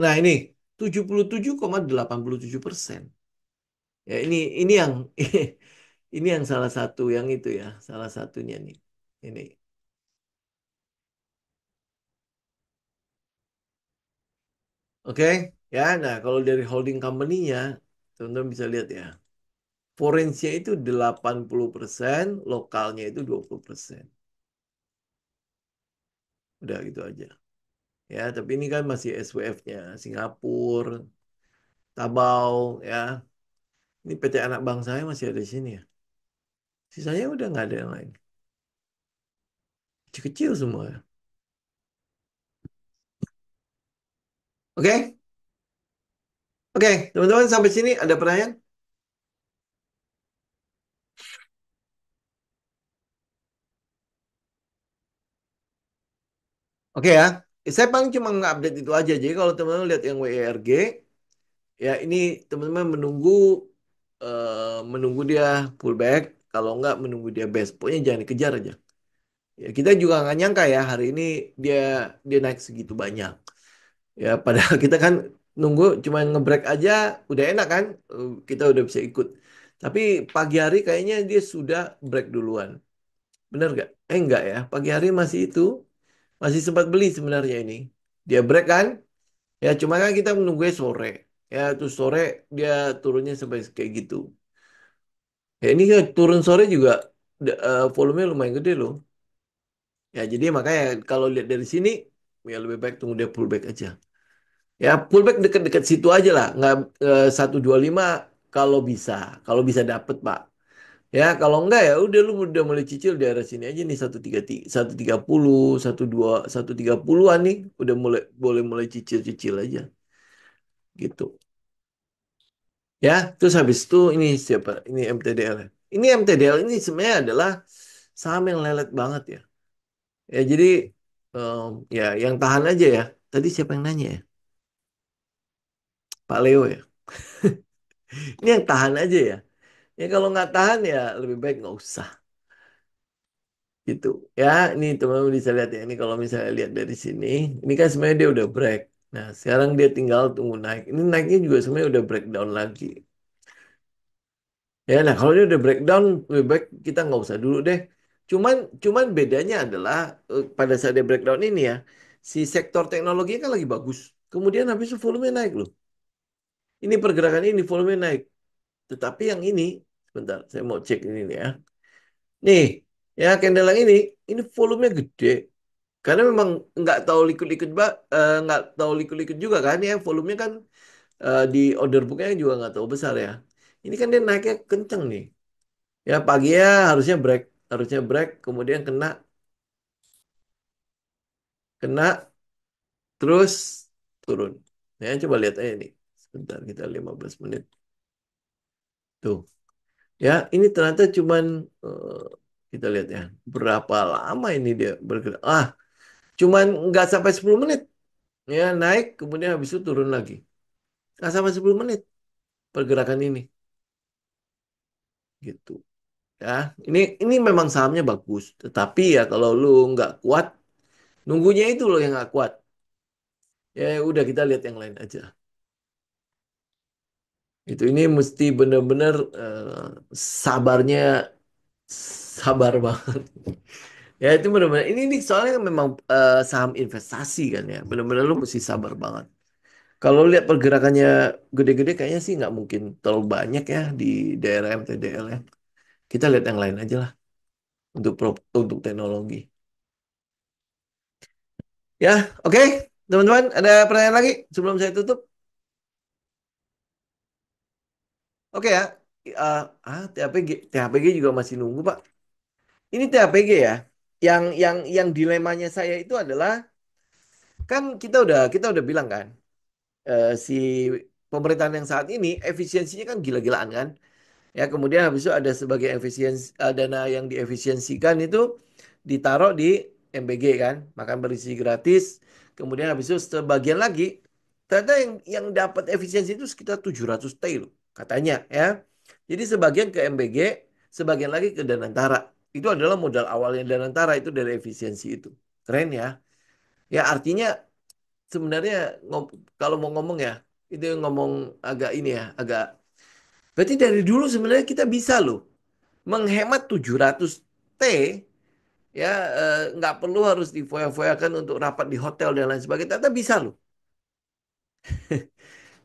Speaker 1: Nah ini 77,87%. Ya ini yang Ini yang salah satu yang itu ya, salah satunya nih. Ini. Oke, ya. Nah, kalau dari holding company-nya, teman-teman bisa lihat ya. Foreignnya itu 80%, lokalnya itu 20%. Udah gitu aja. Ya, tapi ini kan masih SWF-nya, Singapura, Tabau, ya. Ini PT anak bangsa saya masih ada di sini ya. Sisanya udah nggak ada yang lain. Kecil-kecil semua ya. Oke, oke, teman-teman sampai sini ada pertanyaan? Oke ya. Saya paling cuma nge-update itu aja. Jadi kalau teman-teman lihat yang WERG, ya ini teman-teman menunggu dia pullback. Kalau nggak menunggu dia best. Pokoknya jangan dikejar aja. Ya, kita juga nggak nyangka ya hari ini dia dia naik segitu banyak. Ya, padahal kita kan nunggu cuma ngebreak aja udah enak kan. Kita udah bisa ikut. Tapi pagi hari kayaknya dia sudah break duluan. Bener nggak? Enggak ya. Pagi hari masih itu. Masih sempat beli sebenarnya ini. Dia break kan? Ya cuma kan kita menunggu sore. Ya terus sore dia turunnya sampai kayak gitu. Ya ini kan turun sore juga volumenya lumayan gede loh. Ya jadi makanya kalau lihat dari sini ya lebih baik tunggu dia pullback aja. Ya pullback deket-deket situ aja lah. Nggak 125 kalau bisa. Kalau bisa dapet Pak. Ya kalau enggak ya udah lu udah mulai cicil di area sini aja nih 130, 130an nih udah mulai boleh mulai cicil-cicil aja gitu. Ya, terus habis itu ini siapa? Ini MTDL. Ini MTDL ini sebenarnya adalah saham yang lelet banget ya. Ya jadi ya yang tahan aja ya. Tadi siapa yang nanya ya? Pak Leo ya. Ini yang tahan aja ya. Ya kalau nggak tahan ya lebih baik nggak usah gitu. Ya, ini teman-teman bisa lihat ya. Ini kalau misalnya lihat dari sini, ini kan sebenarnya dia udah break. Nah, sekarang dia tinggal tunggu naik. Ini naiknya juga sebenarnya udah breakdown lagi. Ya, nah kalau dia udah breakdown, lebih baik kita nggak usah dulu deh. Cuman, cuman bedanya adalah pada saat dia breakdown ini ya, si sektor teknologi kan lagi bagus. Kemudian habis itu volume naik loh. Ini pergerakan ini volume naik. Tetapi yang ini, sebentar, saya mau cek ini nih ya. Nih, ya candle yang ini volumenya gede. Karena memang nggak tahu nggak tahu liquid juga kan ya, volumenya kan di order booknya juga nggak tahu besar ya. Ini kan dia naiknya kenceng nih. Ya pagi ya harusnya break, kemudian kena kena terus turun. Ya coba lihat aja nih. Sebentar kita 15 menit. Tuh. Ya ini ternyata cuman eh, kita lihat ya berapa lama ini dia bergerak. Cuman nggak sampai 10 menit. Ya naik kemudian habis itu turun lagi. Nggak sampai 10 menit pergerakan ini gitu. Ya, ini memang sahamnya bagus, tetapi ya kalau lu nggak kuat, nunggunya itu loh yang nggak kuat. Ya udah kita lihat yang lain aja. Itu ini mesti bener-bener sabarnya sabar banget. Ya itu bener-bener ini soalnya memang saham investasi kan ya. Bener-bener lu mesti sabar banget. Kalau lihat pergerakannya gede-gede kayaknya sih nggak mungkin terlalu banyak ya di daerah MTDL ya. Kita lihat yang lain aja lah untuk teknologi. Ya, oke. Teman-teman, ada pertanyaan lagi sebelum saya tutup? Oke ya. THPG juga masih nunggu, Pak. Ini THPG ya. Yang dilemanya saya itu adalah kan kita udah bilang kan si pemerintahan yang saat ini efisiensinya kan gila-gilaan kan. Ya, kemudian habis itu ada sebagai dana yang diefisiensikan itu ditaruh di MBG kan, makan berisi gratis. Kemudian habis itu sebagian lagi ternyata yang dapat efisiensi itu sekitar 700 T loh katanya ya. Jadi sebagian ke MBG, sebagian lagi ke Danantara. Itu adalah modal awalnya Danantara itu dari efisiensi itu. Keren ya. Ya artinya sebenarnya kalau mau ngomong ya, itu ngomong agak ini ya, agak berarti dari dulu sebenarnya kita bisa loh. menghemat 700 T ya, nggak perlu harus difoya-foyakan untuk rapat di hotel dan lain sebagainya. Ternyata bisa loh.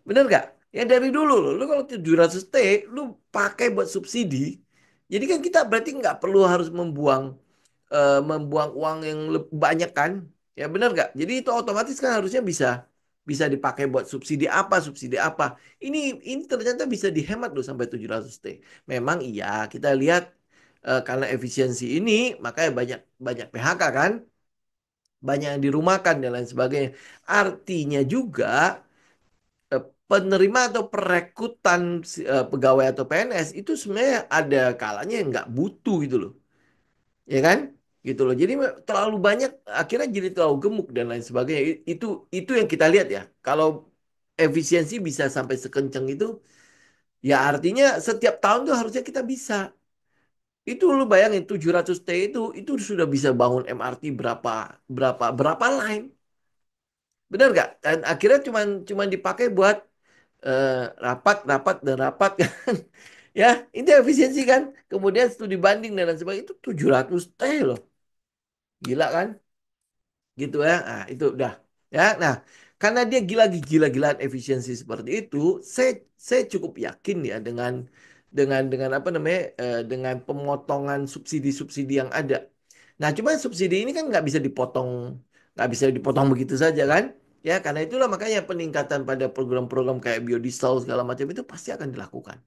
Speaker 1: Bener nggak? Ya dari dulu loh. Lu kalau 700 T, lu pakai buat subsidi. Jadi kan kita berarti nggak perlu harus membuang uang yang banyak kan? Ya bener nggak? Jadi itu otomatis kan harusnya bisa bisa dipakai buat subsidi apa, subsidi apa. Ini ini ternyata bisa dihemat loh sampai 700 T. Memang iya, kita lihat karena efisiensi ini makanya banyak banyak PHK kan, banyak yang dirumahkan dan lain sebagainya. Artinya juga penerima atau perekrutan pegawai atau PNS itu sebenarnya ada kalanya yang nggak butuh gitu loh, ya kan? Gitu loh. Jadi terlalu banyak akhirnya jadi terlalu gemuk dan lain sebagainya. Itu yang kita lihat ya. Kalau efisiensi bisa sampai sekencang itu, ya artinya setiap tahun tuh harusnya kita bisa. Itu lu bayangin 700 T itu sudah bisa bangun MRT berapa berapa berapa line. Benar nggak? Dan akhirnya cuman dipakai buat eh, rapat, rapat dan rapat kan. Ya, itu efisiensi kan. Kemudian studi banding dan lain sebagainya itu 700 T loh. Gila kan? Gitu ya. Nah, itu udah. Ya, nah, karena dia gila-gilaan efisiensi seperti itu, saya cukup yakin ya dengan apa namanya dengan pemotongan subsidi-subsidi yang ada. Nah, cuma subsidi ini kan nggak bisa dipotong begitu saja kan? Ya, karena itulah makanya peningkatan pada program-program kayak biodiesel segala macam itu pasti akan dilakukan.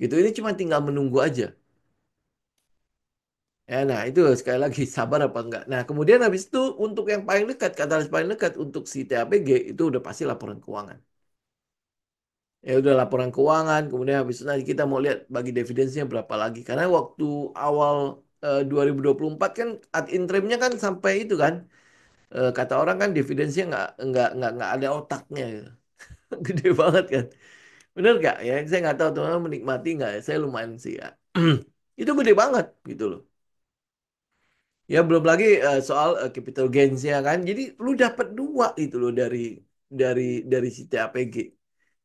Speaker 1: Gitu. Ini cuma tinggal menunggu aja. Ya, nah itu sekali lagi sabar apa enggak. Nah, kemudian habis itu untuk yang paling dekat, katalis paling dekat untuk si TAPG itu udah pasti laporan keuangan. Ya udah laporan keuangan, kemudian habis itu nanti kita mau lihat bagi dividennya berapa lagi. Karena waktu awal 2024 kan ad interimnya kan sampai itu kan, kata orang kan dividennya nggak ada otaknya, gitu. Gede banget kan. Bener nggak ya? Saya nggak tahu teman-teman menikmati nggak. Saya lumayan sih ya. Itu gede banget gitu loh. Ya belum lagi soal capital gains-nya kan. Jadi lu dapat dua itu loh dari dari si TAPG.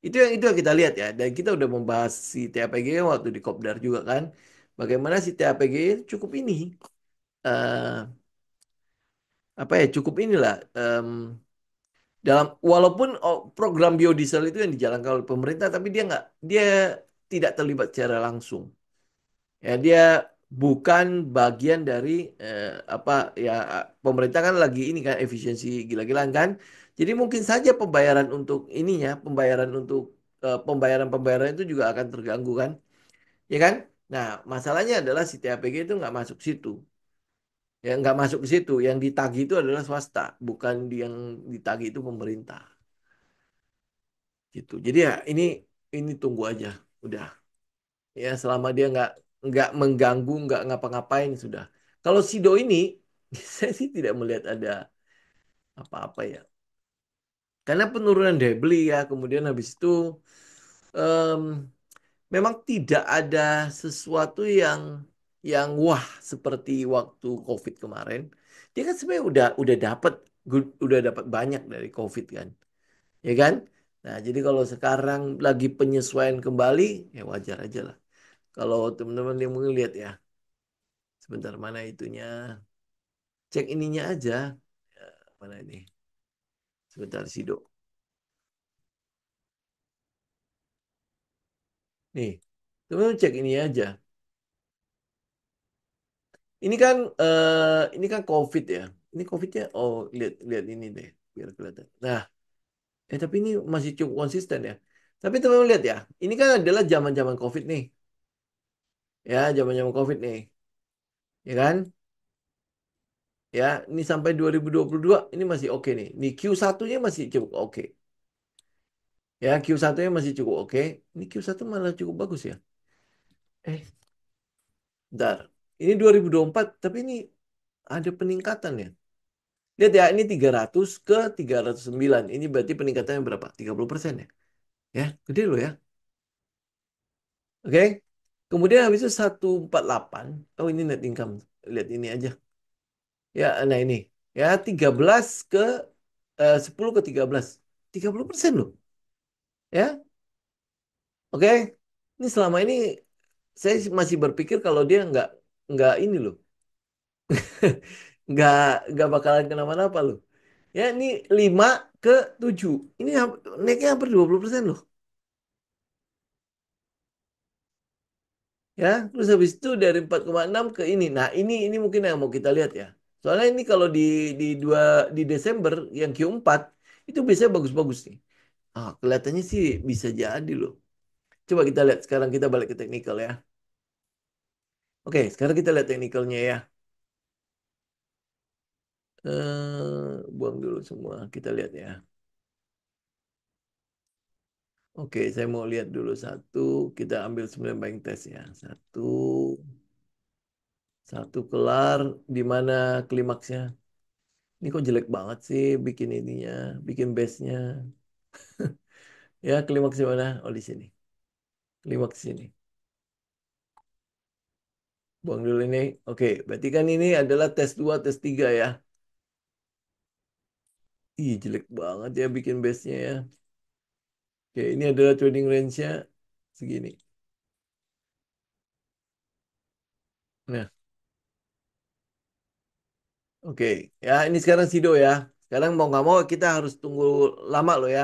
Speaker 1: Itu yang kita lihat ya. Dan kita udah membahas si TAPG waktu di Kopdar juga kan. Bagaimana si TAPG cukup ini eh apa ya cukup inilah dalam walaupun program biodiesel itu yang dijalankan oleh pemerintah tapi dia tidak terlibat secara langsung. Ya, dia bukan bagian dari apa ya pemerintah kan lagi ini kan efisiensi gila-gilaan kan. Jadi mungkin saja pembayaran untuk ininya, pembayaran untuk pembayaran-pembayaran itu juga akan terganggu kan, ya kan? Nah, masalahnya adalah si TAPG itu nggak masuk situ. Ya, nggak masuk ke situ. Yang ditagih itu adalah swasta, bukan yang ditagih itu pemerintah. Gitu. Jadi ya ini tunggu aja. Udah. Ya selama dia nggak mengganggu nggak ngapa-ngapain sudah. Kalau Sido ini saya sih tidak melihat ada apa-apa ya, karena penurunan daya beli ya, kemudian habis itu em, memang tidak ada sesuatu yang wah seperti waktu COVID kemarin. Dia kan sebenarnya udah dapat banyak dari COVID kan, ya kan. Nah jadi kalau sekarang lagi penyesuaian kembali ya wajar aja lah. Kalau teman-teman yang mungkin lihat ya. Sebentar mana itunya? Cek ininya aja. Ya, mana ini? Sebentar Sido. Nih, teman-teman cek ini aja. Ini kan COVID ya. Ini COVID-nya. Oh, lihat lihat ini deh, biar kelihatan. Nah, tapi ini masih cukup konsisten ya. Tapi teman-teman lihat ya. Ini kan adalah zaman-zaman COVID nih. Ya, zaman-zaman COVID nih. Ya kan? Ya, ini sampai 2022 ini masih oke nih. Ini Q1-nya masih cukup oke. Ya, Q1-nya masih cukup oke. Ini Q1 malah cukup bagus ya. Eh, Bentar. Ini 2024, tapi ini ada peningkatan ya. Lihat ya, ini 300 ke 309. Ini berarti peningkatannya berapa? 30% ya. Ya, gede loh ya. Oke. Kemudian habis itu 148. Oh, ini net income. Lihat ini aja. Ya, nah ini. Ya, 13 ke 10 ke 13. 30% loh. Ya, oke. Ini selama ini saya masih berpikir kalau dia nggak ini loh, nggak nggak bakalan kenapa-napa loh. Ya ini 5 ke 7, ini naiknya hampir 20% loh. Ya, terus habis itu dari 4,6 ke ini. Nah, ini mungkin yang mau kita lihat ya. Soalnya ini kalau di Desember yang Q4 itu biasanya bagus-bagus nih. Ah, kelihatannya sih bisa jadi loh. Coba kita lihat sekarang, kita balik ke teknikal ya. Oke, sekarang kita lihat teknikalnya ya. Buang dulu semua, kita lihat ya. Oke, saya mau lihat dulu satu. Kita ambil 9 buying test ya. Satu kelar, di mana klimaksnya? Ini kok jelek banget sih bikin ininya, bikin base-nya. Ya, klimaks di mana? Oh, di sini. Klimaks sini. Buang dulu ini. Oke, berarti kan ini adalah tes 2, tes 3 ya. Ih, jelek banget ya bikin base-nya ya. Oke, ini adalah trading range-nya segini. Nah, oke. Ya, ini sekarang Sido ya. Sekarang mau nggak mau kita harus tunggu lama loh ya.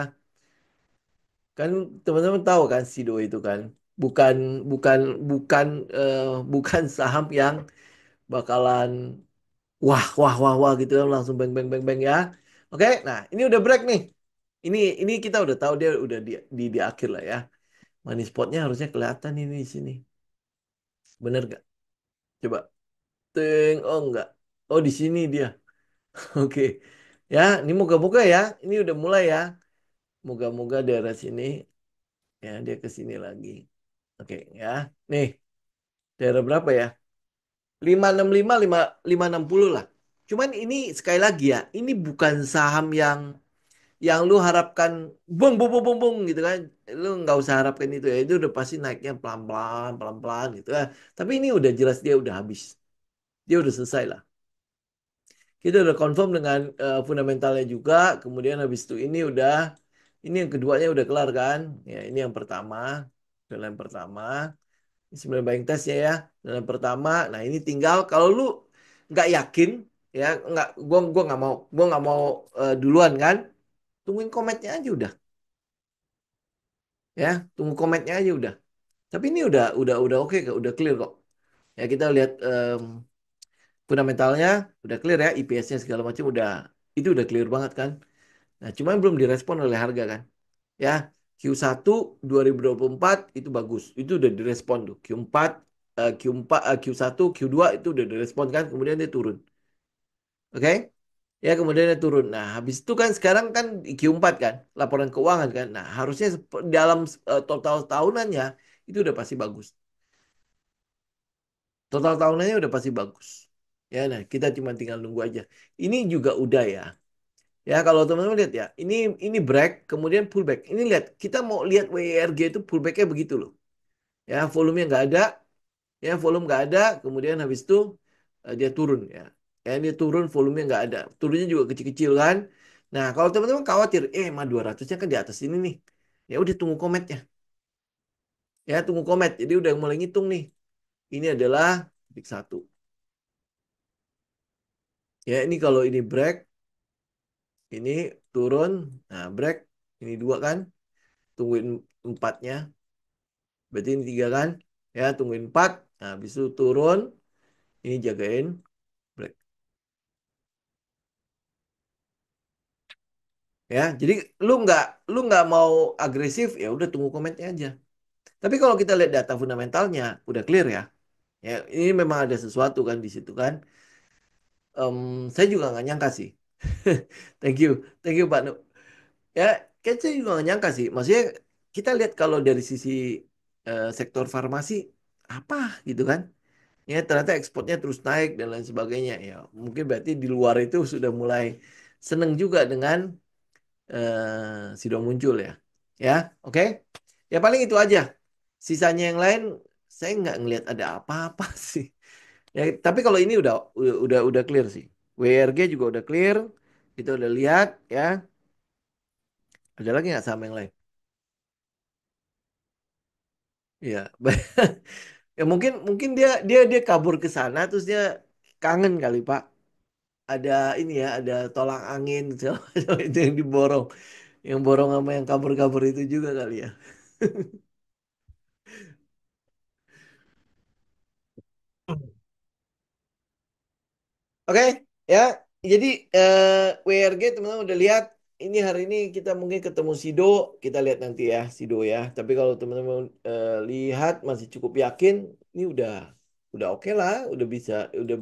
Speaker 1: Kan teman-teman tahu kan Sido itu kan. Bukan bukan bukan eh, bukan saham yang bakalan wah wah wah wah gitu kan langsung bang bang bang bang ya. Oke, nah ini udah break nih. Ini kita udah tahu dia udah di akhir lah ya. Money spotnya harusnya kelihatan ini di sini. Bener gak? Coba. Teng, oh enggak. Oh di sini dia. Oke. Ya, ini moga-moga ya. Ini udah mulai ya. Moga-moga daerah sini ya dia ke sini lagi. Oke, ya. Nih, daerah berapa ya? 565, 560 lah. Cuman ini sekali lagi ya, ini bukan saham yang lu harapkan bung bung bung bung bung gitu kan. Lu nggak usah harapkan itu ya. Itu udah pasti naiknya pelan-pelan pelan-pelan gitu ya. Tapi ini udah jelas dia udah habis. Dia udah selesai lah. Kita udah confirm dengan fundamentalnya juga. Kemudian habis itu ini yang keduanya udah kelar kan? Ya, ini yang pertama. Adalah yang pertama. Ini sebenarnya buying testnya ya. Dan yang pertama, nah ini tinggal kalau lu nggak yakin ya nggak gua nggak mau duluan kan? Tungguin komennya aja udah ya. Tunggu komennya aja udah. Tapi ini udah oke kok, udah clear kok. Ya kita lihat fundamentalnya udah clear ya, IPS-nya segala macam itu udah clear banget kan. Nah, cuman belum direspon oleh harga kan. Ya, Q1 2024 itu bagus. Itu udah direspon tuh. Q1, Q2 itu udah direspon kan, kemudian dia turun. Oke? Ya, kemudian dia turun. Nah, habis itu kan sekarang kan di Q4 kan, laporan keuangan kan. Nah, harusnya dalam total tahunannya itu udah pasti bagus. Total tahunannya udah pasti bagus. Ya, nah kita cuma tinggal nunggu aja. Ini juga udah ya. Ya, kalau teman-teman lihat ya, ini break, kemudian pullback. Ini lihat, kita mau lihat WIRG itu pullbacknya begitu loh. Ya, volumenya nggak ada, ya volume nggak ada, kemudian habis itu dia turun ya. Ya, dia turun, volumenya nggak ada. Turunnya juga kecil-kecil kan. Nah, kalau teman-teman khawatir, mah 200-nya kan di atas ini nih. Ya udah tunggu kometnya. Ya, tunggu komet. Jadi udah mulai ngitung nih. Ini adalah titik satu. Ya, ini kalau ini break, ini turun, nah break, ini dua kan, tungguin empatnya, berarti ini tiga kan, ya tungguin empat, nah habis itu turun, ini jagain break, ya. Jadi lu nggak mau agresif, ya udah tunggu komennya aja. Tapi kalau kita lihat data fundamentalnya, udah clear ya, ya ini memang ada sesuatu kan di situ kan. Em, saya juga nggak nyangka sih. Thank you, thank you Pak Nu. Ya, kan saya juga nggak nyangka sih. Maksudnya kita lihat kalau dari sisi sektor farmasi apa gitu kan. Ya ternyata ekspornya terus naik dan lain sebagainya. Ya mungkin berarti di luar itu sudah mulai seneng juga dengan Sido muncul ya. Ya, oke. Ya paling itu aja. Sisanya yang lain saya nggak ngelihat ada apa-apa sih. Ya, tapi kalau ini udah clear sih. WRG juga udah clear. Kita udah lihat ya. Ada lagi nggak saham yang lain? Iya. Ya mungkin mungkin dia kabur ke sana terus dia kangen kali Pak. Ada ini ya, ada tolak angin segala macam itu yang diborong, yang borong sama yang kabur-kabur itu juga kali ya. Oke, ya. Jadi WRG teman-teman udah lihat. Ini hari ini kita mungkin ketemu Sido, kita lihat nanti ya Sido ya. Tapi kalau teman-teman lihat masih cukup yakin, ini udah oke lah, udah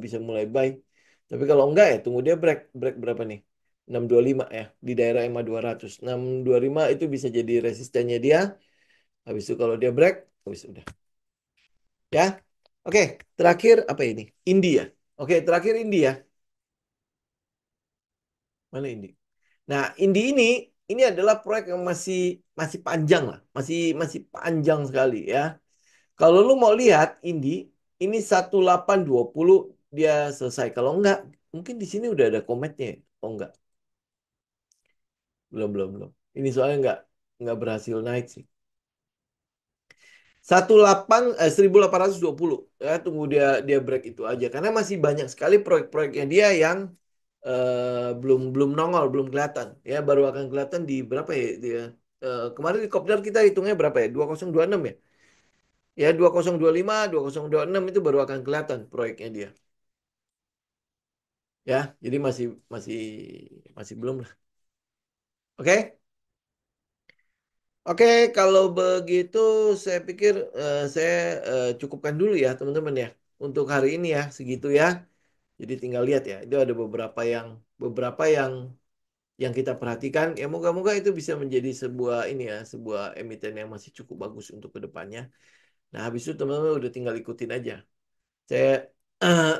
Speaker 1: bisa mulai buy. Tapi kalau enggak ya tunggu dia break break berapa nih? 625 ya di daerah EMA 200. 625 itu bisa jadi resistennya dia. Habis itu kalau dia break, habis udah. Ya. Oke, terakhir apa ini? India. Oke, terakhir India. Mana Indi? Nah, Indi ini adalah proyek yang masih masih panjang lah, masih masih panjang sekali ya. Kalau lu mau lihat Indi, ini 1820 dia selesai. Kalau enggak, mungkin di sini udah ada kometnya. Oh enggak, belum. Ini soalnya enggak berhasil naik sih. 1820 ya, tunggu dia dia break itu aja karena masih banyak sekali proyek-proyeknya dia yang belum belum nongol, belum kelihatan ya, baru akan kelihatan di berapa ya dia. Kemarin di Kopdar kita hitungnya berapa ya, 2026 ya, ya 2025 2026 itu baru akan kelihatan proyeknya dia ya, jadi masih masih masih belum lah. Oke. Oke, kalau begitu saya pikir saya cukupkan dulu ya teman-teman ya untuk hari ini ya, segitu ya. Jadi tinggal lihat ya, itu ada beberapa yang kita perhatikan. Ya moga-moga itu bisa menjadi sebuah ini ya, sebuah emiten yang masih cukup bagus untuk kedepannya. Nah, habis itu teman-teman udah tinggal ikutin aja. Saya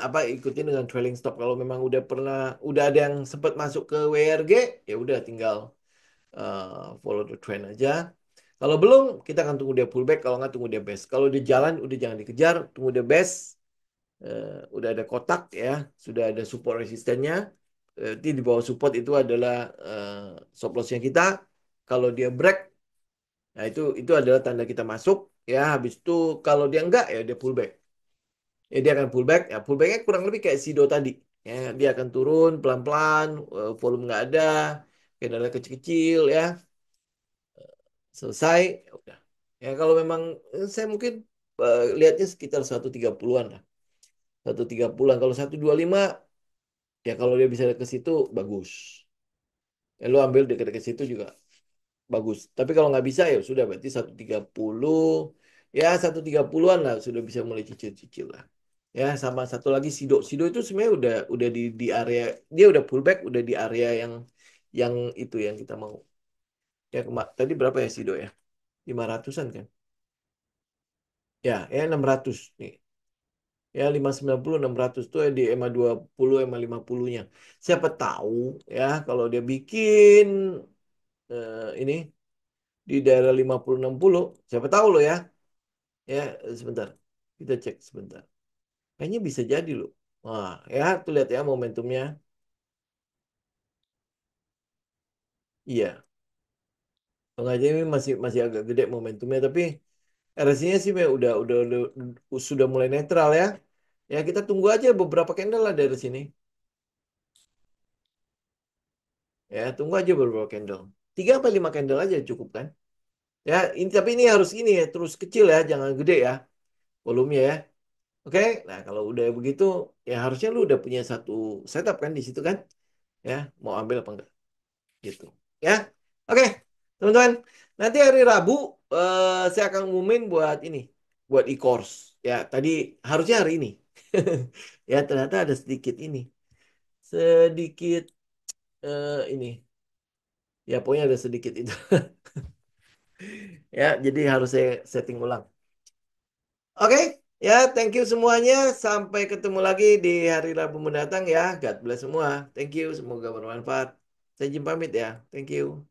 Speaker 1: apa ikutin dengan trailing stop. Kalau memang udah ada yang sempat masuk ke WRG, ya udah tinggal follow the trend aja. Kalau belum, kita akan tunggu dia pullback. Kalau nggak, tunggu dia best. Kalau dia jalan, udah jangan dikejar. Tunggu dia best. Udah ada kotak ya. Sudah ada support resistennya. Di bawah support itu adalah stop lossnya kita. Kalau dia break, nah itu adalah tanda kita masuk. Ya, habis itu kalau dia enggak, ya dia pullback. Ya, dia akan pullback. Ya, pullbacknya kurang lebih kayak Sido tadi. Ya, dia akan turun pelan-pelan. Volume nggak ada. Candlenya kecil-kecil ya, selesai ya udah. Ya kalau memang saya mungkin lihatnya sekitar 130-an lah. 130-an. Kalau 125 ya kalau dia bisa ke situ bagus. Ya lu ambil dekat-dekat situ juga bagus. Tapi kalau nggak bisa ya sudah berarti 130, ya 130-an lah sudah bisa mulai cicil-cicil lah. Ya sama satu lagi Sido. Sido itu sebenarnya udah di area, dia udah pullback, udah di area yang itu yang kita mau. Ya tadi berapa ya Sido ya? 500-an kan? Ya 600 nih. Ya 590 600 tuh di EMA 20 EMA 50-nya. Siapa tahu ya kalau dia bikin ini di daerah 50 60, siapa tahu loh ya. Ya sebentar. Kita cek sebentar. Kayaknya bisa jadi loh. Wah, ya tuh lihat ya momentumnya. Iya. Sengaja ini masih masih agak gede momentumnya tapi RSI-nya sih udah sudah mulai netral ya. Ya kita tunggu aja beberapa candle lah dari sini. Ya, tunggu aja beberapa candle. 3 sampai 5 candle aja cukup kan? Ya, tapi ini harus ini ya, terus kecil ya, jangan gede ya volumenya ya. Oke, nah kalau udah begitu, ya harusnya lu udah punya satu setup kan di situ kan? Ya, mau ambil apa enggak? Gitu. Ya, oke, teman-teman. Nanti hari Rabu saya akan ngumumin buat ini, buat e-course. Ya, tadi harusnya hari ini. Ya, ternyata ada sedikit ini, sedikit ini. Ya, pokoknya ada sedikit itu. Ya, jadi harus saya setting ulang. Oke, ya, thank you semuanya. Sampai ketemu lagi di hari Rabu mendatang ya. God bless semua. Thank you, semoga bermanfaat. Saya Jim pamit ya. Thank you.